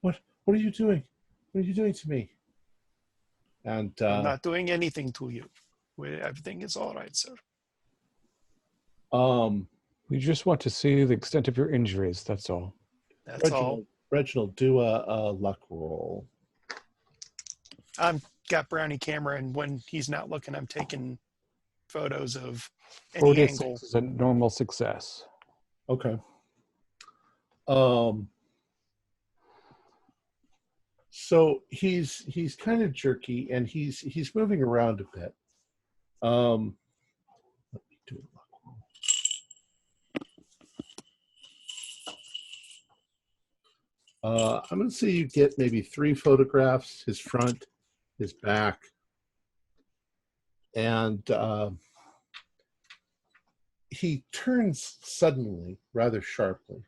[SPEAKER 1] What are you doing? What are you doing to me? And
[SPEAKER 2] I'm not doing anything to you. Everything is all right, sir.
[SPEAKER 4] We just want to see the extent of your injuries. That's all.
[SPEAKER 2] That's all.
[SPEAKER 1] Reginald, do a luck roll.
[SPEAKER 2] I've got Brownie camera, and when he's not looking, I'm taking photos of any
[SPEAKER 4] 46
[SPEAKER 2] angle.
[SPEAKER 4] is a normal success.
[SPEAKER 1] Okay. So he's kind of jerky, and he's moving around a bit. Let me do a luck roll. I'm going to say you get maybe 3 photographs: his front, his back, and he turns suddenly, rather sharply.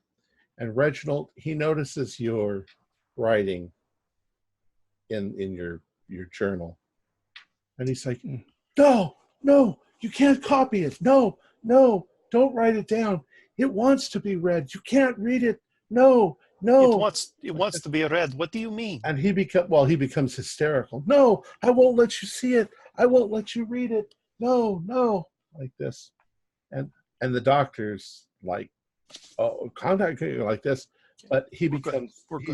[SPEAKER 1] And Reginald, he notices your writing in your journal, and he's like, no, you can't copy it. No, don't write it down. It wants to be read. You can't read it. No.
[SPEAKER 2] It wants to be read. What do you mean?
[SPEAKER 1] And he becomes hysterical. No, I won't let you see it. I won't let you read it. No, like this. And the doctor's like, "Oh, contact you," like this. But he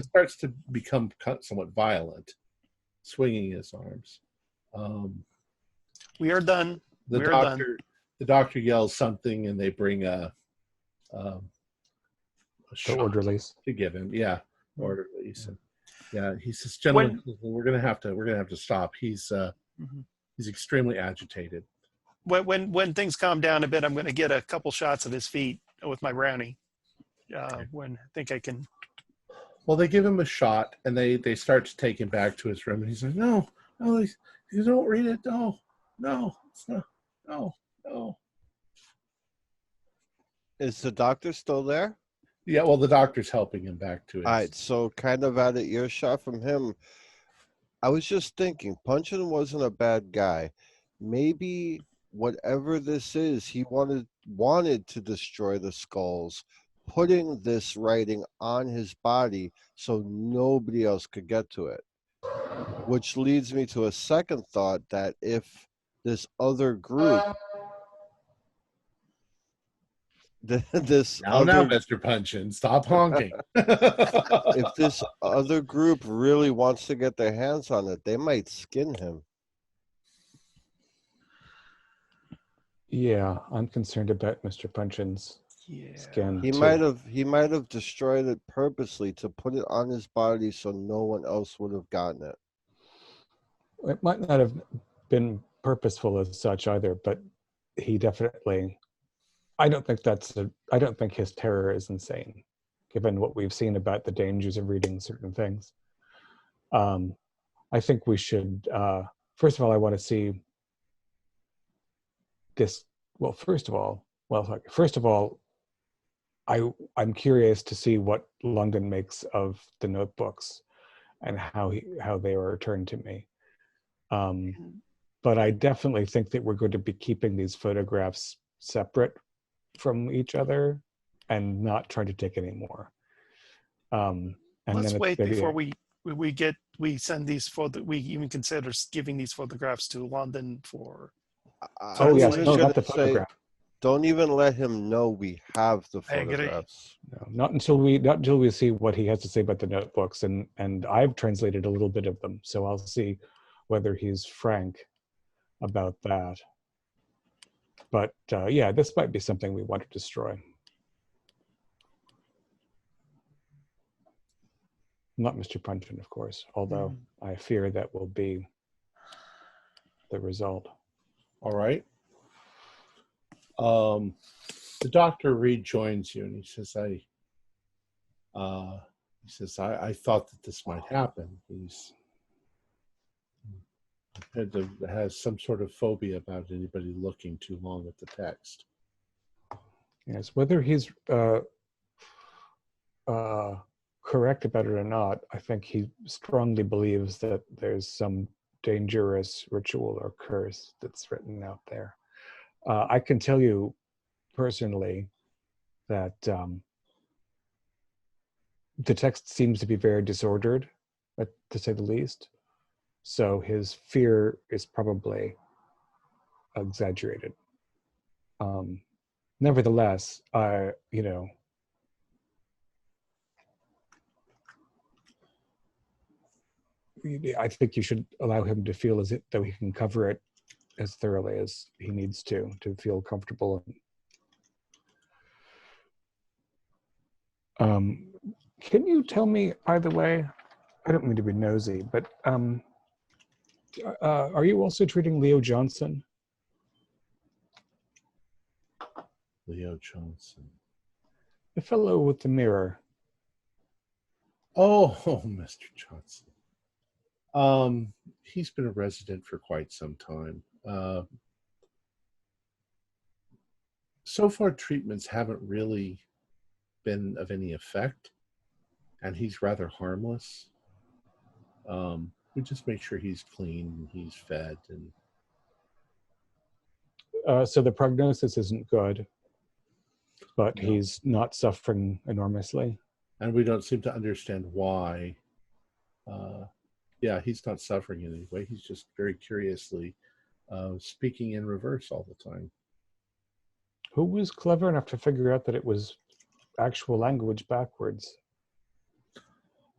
[SPEAKER 1] starts to become somewhat violent, swinging his arms.
[SPEAKER 2] We are done.
[SPEAKER 1] The doctor yells something, and they bring a shot
[SPEAKER 4] orderlies
[SPEAKER 1] to give him. Yeah, orderlies. And yeah, he says, "Gentlemen, we're gonna have to stop." He's extremely agitated.
[SPEAKER 2] When things calm down a bit, I'm going to get a couple shots of his feet with my Brownie. When I think I can.
[SPEAKER 1] Well, they give him a shot, and they start to take him back to his room, and he's like, no, you don't read it. No, it's not. No.
[SPEAKER 5] Is the doctor still there?
[SPEAKER 1] Yeah, well, the doctor's helping him back to his.
[SPEAKER 5] All right, so kind of out of earshot from him, I was just thinking, Punchin wasn't a bad guy. Maybe whatever this is, he wanted to destroy the skulls, putting this writing on his body so nobody else could get to it. Which leads me to a second thought, that if this other group
[SPEAKER 1] Now, Mr. Punchin, stop honking.
[SPEAKER 5] if this other group really wants to get their hands on it, they might skin him.
[SPEAKER 4] Yeah, I'm concerned about Mr. Punchin's skin.
[SPEAKER 5] He might have destroyed it purposely to put it on his body so no one else would have gotten it.
[SPEAKER 4] It might not have been purposeful as such either, but he definitely. I don't think his terror is insane, given what we've seen about the dangers of reading certain things. I think we should. First of all, I want to see this. Well, first of all, I'm curious to see what London makes of the notebooks and how they were returned to me. But I definitely think that we're going to be keeping these photographs separate from each other and not try to take any more. And
[SPEAKER 2] let's wait before we send these we even consider giving these photographs to London for.
[SPEAKER 4] Not the photograph.
[SPEAKER 5] Don't even let him know we have the
[SPEAKER 2] I agree.
[SPEAKER 5] photographs.
[SPEAKER 4] No, not until we see what he has to say about the notebooks, and I've translated a little bit of them, so I'll see whether he's frank about that. But yeah, this might be something we want to destroy. Not Mr. Puncheon, of course, although I fear that will be the result.
[SPEAKER 1] All right. The doctor rejoins you, and he says, I thought that this might happen. He's has some sort of phobia about anybody looking too long at the text.
[SPEAKER 4] Yes, whether he's correct about it or not, I think he strongly believes that there's some dangerous ritual or curse that's written out there. I can tell you personally that the text seems to be very disordered, to say the least. So his fear is probably exaggerated. Nevertheless, I think you should allow him to feel as though he can cover it as thoroughly as he needs to feel comfortable. Can you tell me, by the way, I don't mean to be nosy, but are you also treating Leo Johnson?
[SPEAKER 1] Leo Johnson.
[SPEAKER 4] The fellow with the mirror.
[SPEAKER 1] Oh, Mr. Johnson. He's been a resident for quite some time. So far, treatments haven't really been of any effect, and he's rather harmless. We just make sure he's clean and he's fed. And
[SPEAKER 4] so the prognosis isn't good, but he's not suffering enormously.
[SPEAKER 1] And we don't seem to understand why. Yeah, he's not suffering in any way. He's just very curiously speaking in reverse all the time.
[SPEAKER 4] Who was clever enough to figure out that it was actual language backwards?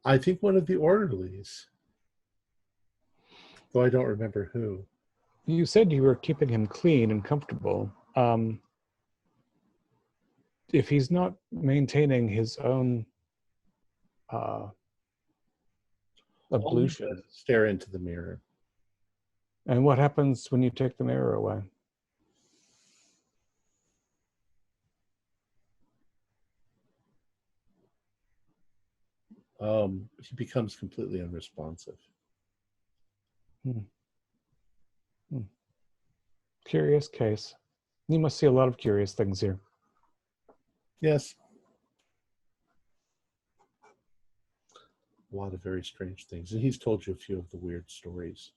[SPEAKER 1] I think one of the orderlies, though I don't remember who.
[SPEAKER 4] You said you were keeping him clean and comfortable. If he's not maintaining his own ablution.
[SPEAKER 1] Stare into the mirror.
[SPEAKER 4] And what happens when you take the mirror away?
[SPEAKER 1] He becomes completely unresponsive.
[SPEAKER 4] Curious case. You must see a lot of curious things here.
[SPEAKER 1] Yes. A lot of very strange things. And he's told you a few of the weird stories.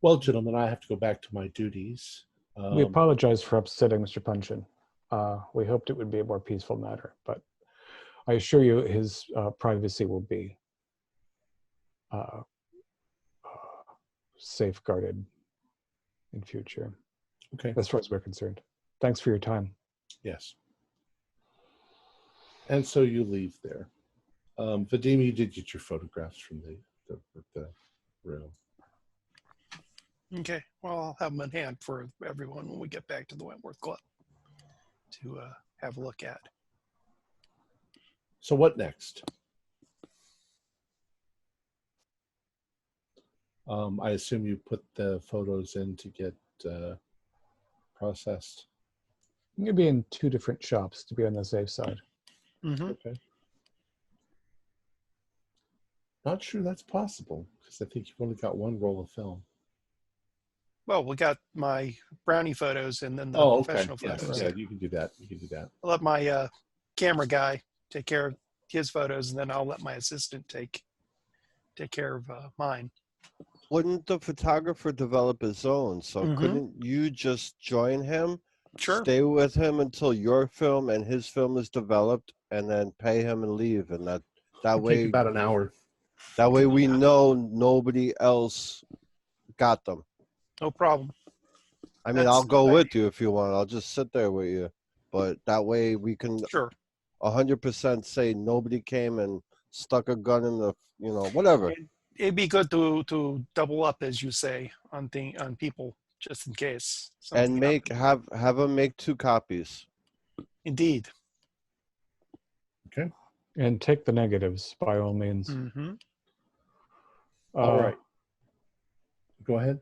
[SPEAKER 1] Well, gentlemen, I have to go back to my duties.
[SPEAKER 4] We apologize for upsetting Mr. Puncheon. We hoped it would be a more peaceful matter, but I assure you his privacy will be safeguarded in future.
[SPEAKER 1] Okay.
[SPEAKER 4] As far as we're concerned. Thanks for your time.
[SPEAKER 1] Yes. And so you leave there. Vadim, you did get your photographs from the room.
[SPEAKER 2] Okay. Well, I'll have them in hand for everyone when we get back to the Wentworth Club to have a look at.
[SPEAKER 1] So what next? I assume you put the photos in to get processed.
[SPEAKER 4] I'm going to be in 2 different shops to be on the safe side.
[SPEAKER 2] Mm-hmm.
[SPEAKER 1] Okay. Not sure that's possible because I think you've only got 1 roll of film.
[SPEAKER 2] Well, we got my brownie photos and then the professional photos.
[SPEAKER 1] Yeah, you can do that. You can do that.
[SPEAKER 2] I'll let my camera guy take care of his photos, and then I'll let my assistant take care of mine.
[SPEAKER 5] Wouldn't the photographer develop his own? So couldn't you just join him?
[SPEAKER 2] Sure.
[SPEAKER 5] Stay with him until your film and his film is developed, and then pay him and leave, and that way
[SPEAKER 1] take about an hour.
[SPEAKER 5] That way we know nobody else got them.
[SPEAKER 2] No problem.
[SPEAKER 5] I mean, I'll go with you if you want. I'll just sit there with you. But that way we can
[SPEAKER 2] Sure.
[SPEAKER 5] 100% say nobody came and stuck a gun in the, whatever.
[SPEAKER 2] It'd be good to double up, as you say, on people, just in case something
[SPEAKER 5] And
[SPEAKER 2] happens.
[SPEAKER 5] have them make 2 copies.
[SPEAKER 2] Indeed.
[SPEAKER 1] Okay.
[SPEAKER 4] And take the negatives by all means.
[SPEAKER 2] Mm-hmm.
[SPEAKER 1] All right. Go ahead.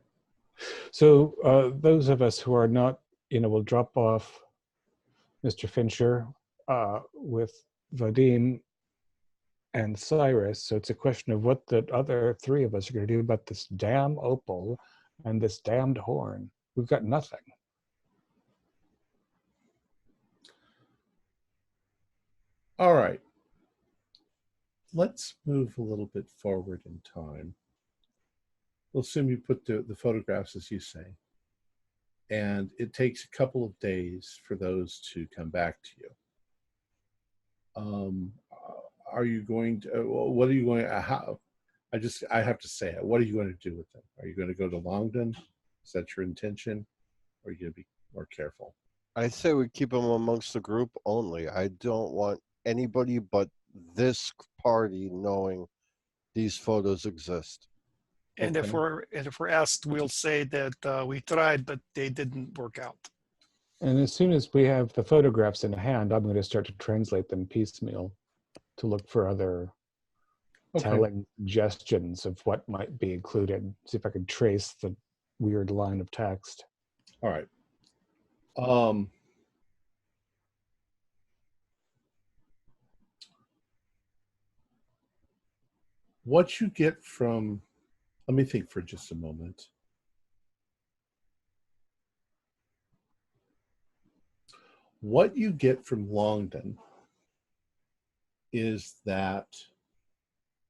[SPEAKER 4] So those of us who are not, will drop off Mr. Fincher with Vadim and Cyrus. So it's a question of what the other 3 of us are going to do about this damn opal and this damned horn. We've got nothing.
[SPEAKER 1] All right. Let's move a little bit forward in time. We'll assume you put the photographs, as you say, and it takes a couple of days for those to come back to you. Are you going to, what are you going to, how, I have to say it. What are you going to do with them? Are you going to go to Longdon? Is that your intention? Or are you going to be more careful?
[SPEAKER 5] I say we keep them amongst the group only. I don't want anybody but this party knowing these photos exist.
[SPEAKER 2] And
[SPEAKER 1] Okay.
[SPEAKER 2] if we're asked, we'll say that we tried, but they didn't work out.
[SPEAKER 4] And as soon as we have the photographs in hand, I'm going to start to translate them piecemeal to look for other telling suggestions of what might be included. See if I can trace the weird line of text.
[SPEAKER 1] All right. What you get from, let me think for just a moment. What you get from Longdon is that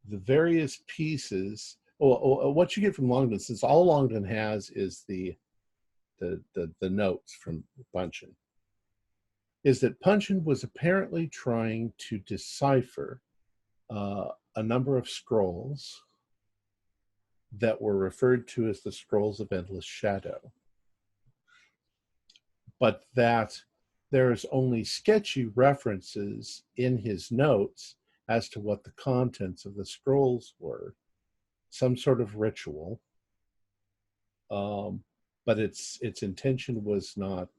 [SPEAKER 1] the various pieces, what you get from Longdon, since all Longdon has is the notes from Punchin, is that Punchin was apparently trying to decipher a number of scrolls that were referred to as the Scrolls of Endless Shadow, but that there's only sketchy references in his notes as to what the contents of the scrolls were, some sort of ritual, but its intention was not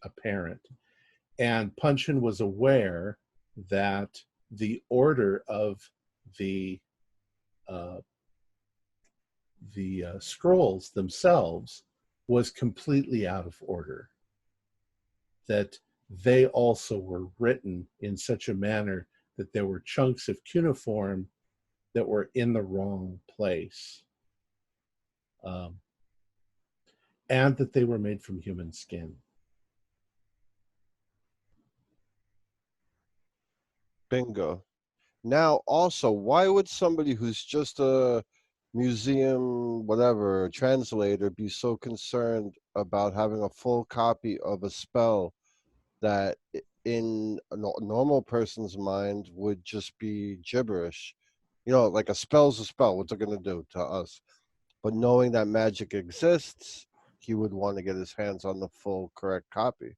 [SPEAKER 1] apparent. And Punchin was aware that the order of the scrolls themselves was completely out of order, that they also were written in such a manner that there were chunks of cuneiform that were in the wrong place, and that they were made from human skin.
[SPEAKER 5] Bingo. Now, also, why would somebody who's just a museum, whatever, translator be so concerned about having a full copy of a spell that in a normal person's mind would just be gibberish? Like a spell's a spell. What's it going to do to us? But knowing that magic exists, he would want to get his hands on the full correct copy.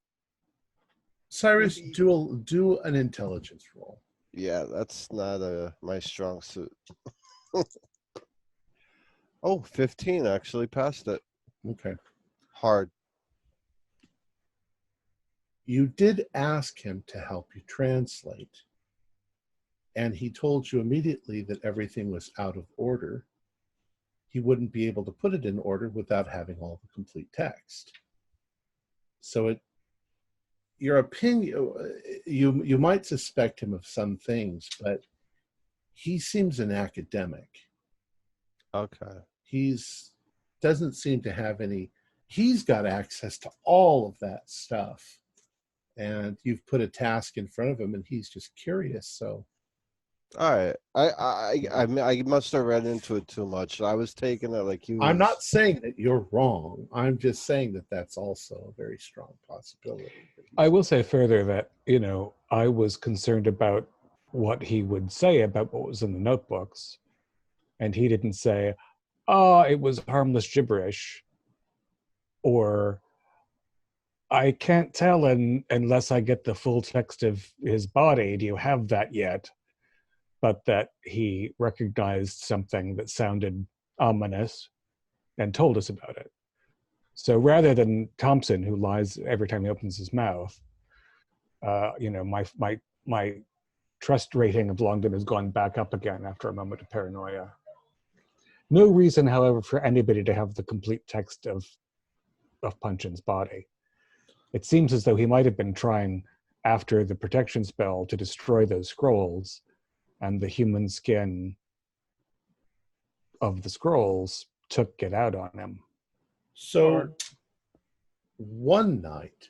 [SPEAKER 1] Cyrus, do an intelligence roll.
[SPEAKER 5] Yeah, that's not my strong suit. Oh, 15 actually passed it.
[SPEAKER 1] Okay.
[SPEAKER 5] Hard.
[SPEAKER 1] You did ask him to help you translate, and he told you immediately that everything was out of order. He wouldn't be able to put it in order without having all the complete text. So your opinion, you might suspect him of some things, but he seems an academic.
[SPEAKER 5] Okay.
[SPEAKER 1] Doesn't seem to have any. He's got access to all of that stuff, and you've put a task in front of him, and he's just curious. So,
[SPEAKER 5] all right. I must have read into it too much. I was taking it like you.
[SPEAKER 1] I'm not saying that you're wrong. I'm just saying that that's also a very strong possibility.
[SPEAKER 4] I will say further that, I was concerned about what he would say about what was in the notebooks. And he didn't say, it was harmless gibberish, or I can't tell unless I get the full text of his body. Do you have that yet? But that he recognized something that sounded ominous and told us about it. So rather than Thompson, who lies every time he opens his mouth, my trust rating of Longdon has gone back up again after a moment of paranoia. No reason, however, for anybody to have the complete text of Punchin's body. It seems as though he might have been trying, after the protection spell, to destroy those scrolls, and the human skin of the scrolls took it out on him.
[SPEAKER 1] So, one night,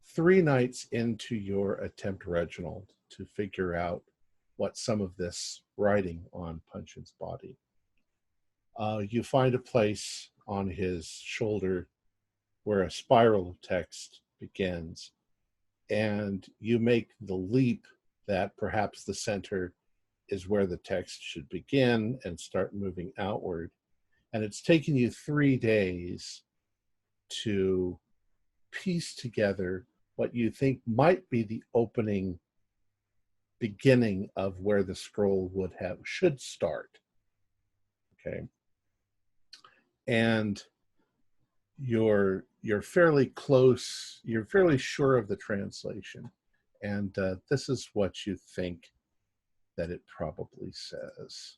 [SPEAKER 1] 3 nights into your attempt, Reginald, to figure out what some of this writing on Punchin's body, you find a place on his shoulder where a spiral of text begins, and you make the leap that perhaps the center is where the text should begin and start moving outward. And it's taken you 3 days to piece together what you think might be the opening beginning of where the scroll should start. Okay. And you're fairly close, you're fairly sure of the translation. And this is what you think that it probably says.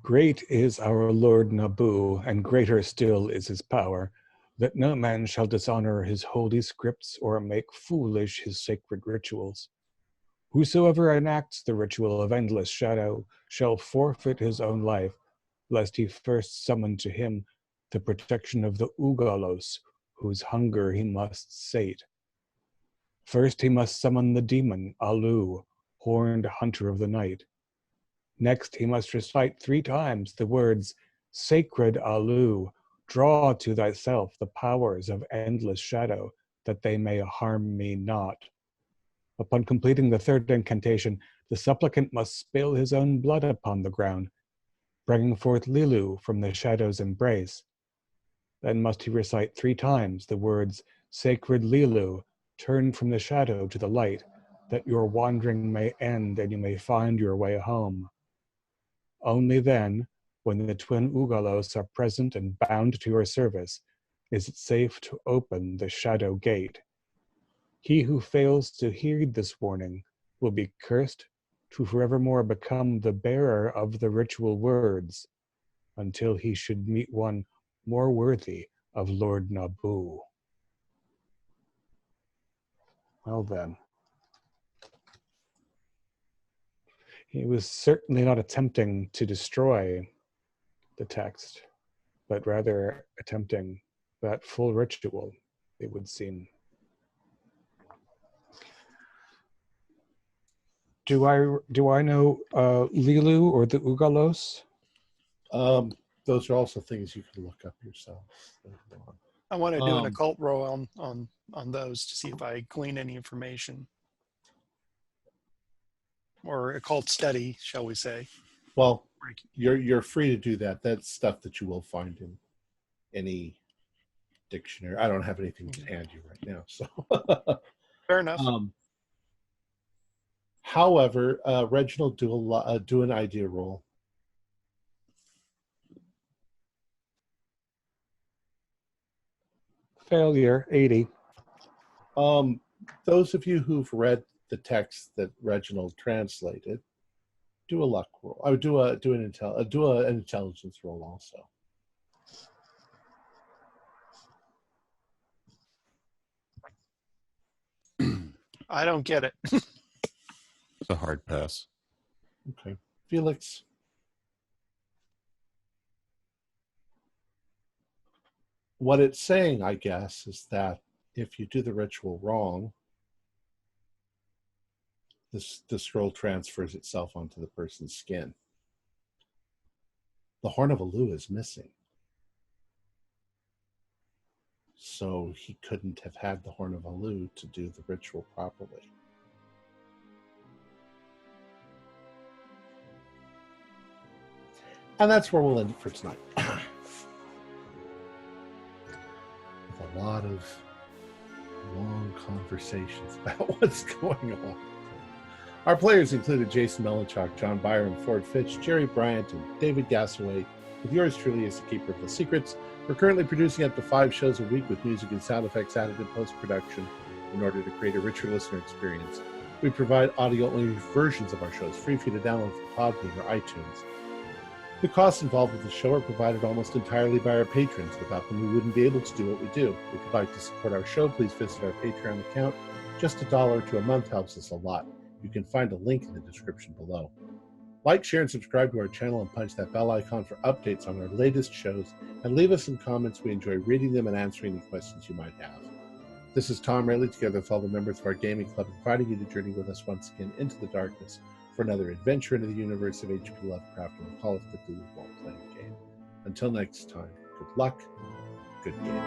[SPEAKER 4] Great is our Lord Nabu, and greater still is his power, that no man shall dishonor his holy scripts or make foolish his sacred rituals. Whosoever enacts the ritual of endless shadow shall forfeit his own life, lest he first summon to him the protection of the Ugalos, whose hunger he must sate. First he must summon the demon, Alu, horned hunter of the night. Next he must recite 3 times the words, Sacred Alu, draw to thyself the powers of endless shadow, that they may harm me not. Upon completing the 3rd incantation, the supplicant must spill his own blood upon the ground, bringing forth Lilu from the shadow's embrace. Then must he recite 3 times the words, Sacred Lilu, turn from the shadow to the light, that your wandering may end and you may find your way home. Only then, when the twin Ugalos are present and bound to your service, is it safe to open the shadow gate. He who fails to heed this warning will be cursed to forevermore become the bearer of the ritual words, until he should meet one more worthy of Lord Nabu. Well then. He was certainly not attempting to destroy the text, but rather attempting that full ritual, it would seem. Do I know Lilu or the Ugalos?
[SPEAKER 1] Those are also things you can look up yourself.
[SPEAKER 2] I want to do an occult roll on those to see if I glean any information. Or occult study, shall we say.
[SPEAKER 1] Well, you're free to do that. That's stuff that you will find in any dictionary. I don't have anything to hand you right now, so
[SPEAKER 2] fair enough.
[SPEAKER 1] However, Reginald, do an idea roll.
[SPEAKER 4] Failure, 80.
[SPEAKER 1] Those of you who've read the text that Reginald translated, do a luck roll. I would do an intelligence roll also.
[SPEAKER 2] I don't get it.
[SPEAKER 3] It's a hard pass.
[SPEAKER 1] Okay. Felix. What it's saying, I guess, is that if you do the ritual wrong, the scroll transfers itself onto the person's skin. The Horn of Alu is missing. So he couldn't have had the Horn of Alu to do the ritual properly. And that's where we'll end it for tonight. a lot of long conversations about what's going on. Our players included Jason Melanchok, John Byron, Ford Fitch, Jerry Bryant, and David Gassaway, with yours truly as the keeper of the secrets. We're currently producing up to 5 shows a week with music and sound effects added in post-production in order to create a richer listener experience. We provide audio-only versions of our shows free for you to download from Podbean or iTunes. The costs involved with the show are provided almost entirely by our patrons. Without them, we wouldn't be able to do what we do. If you'd like to support our show, please visit our Patreon account. Just $1 to a month helps us a lot. You can find a link in the description below. Like, share, and subscribe to our channel and punch that bell icon for updates on our latest shows, and leave us some comments. We enjoy reading them and answering any questions you might have. This is Tom Rayleigh, together with all the members of our gaming club, inviting you to journey with us once again into the darkness for another adventure into the universe of H.P. Lovecraft and the Call of Cthulhu role-playing game. Until next time, good luck, good game.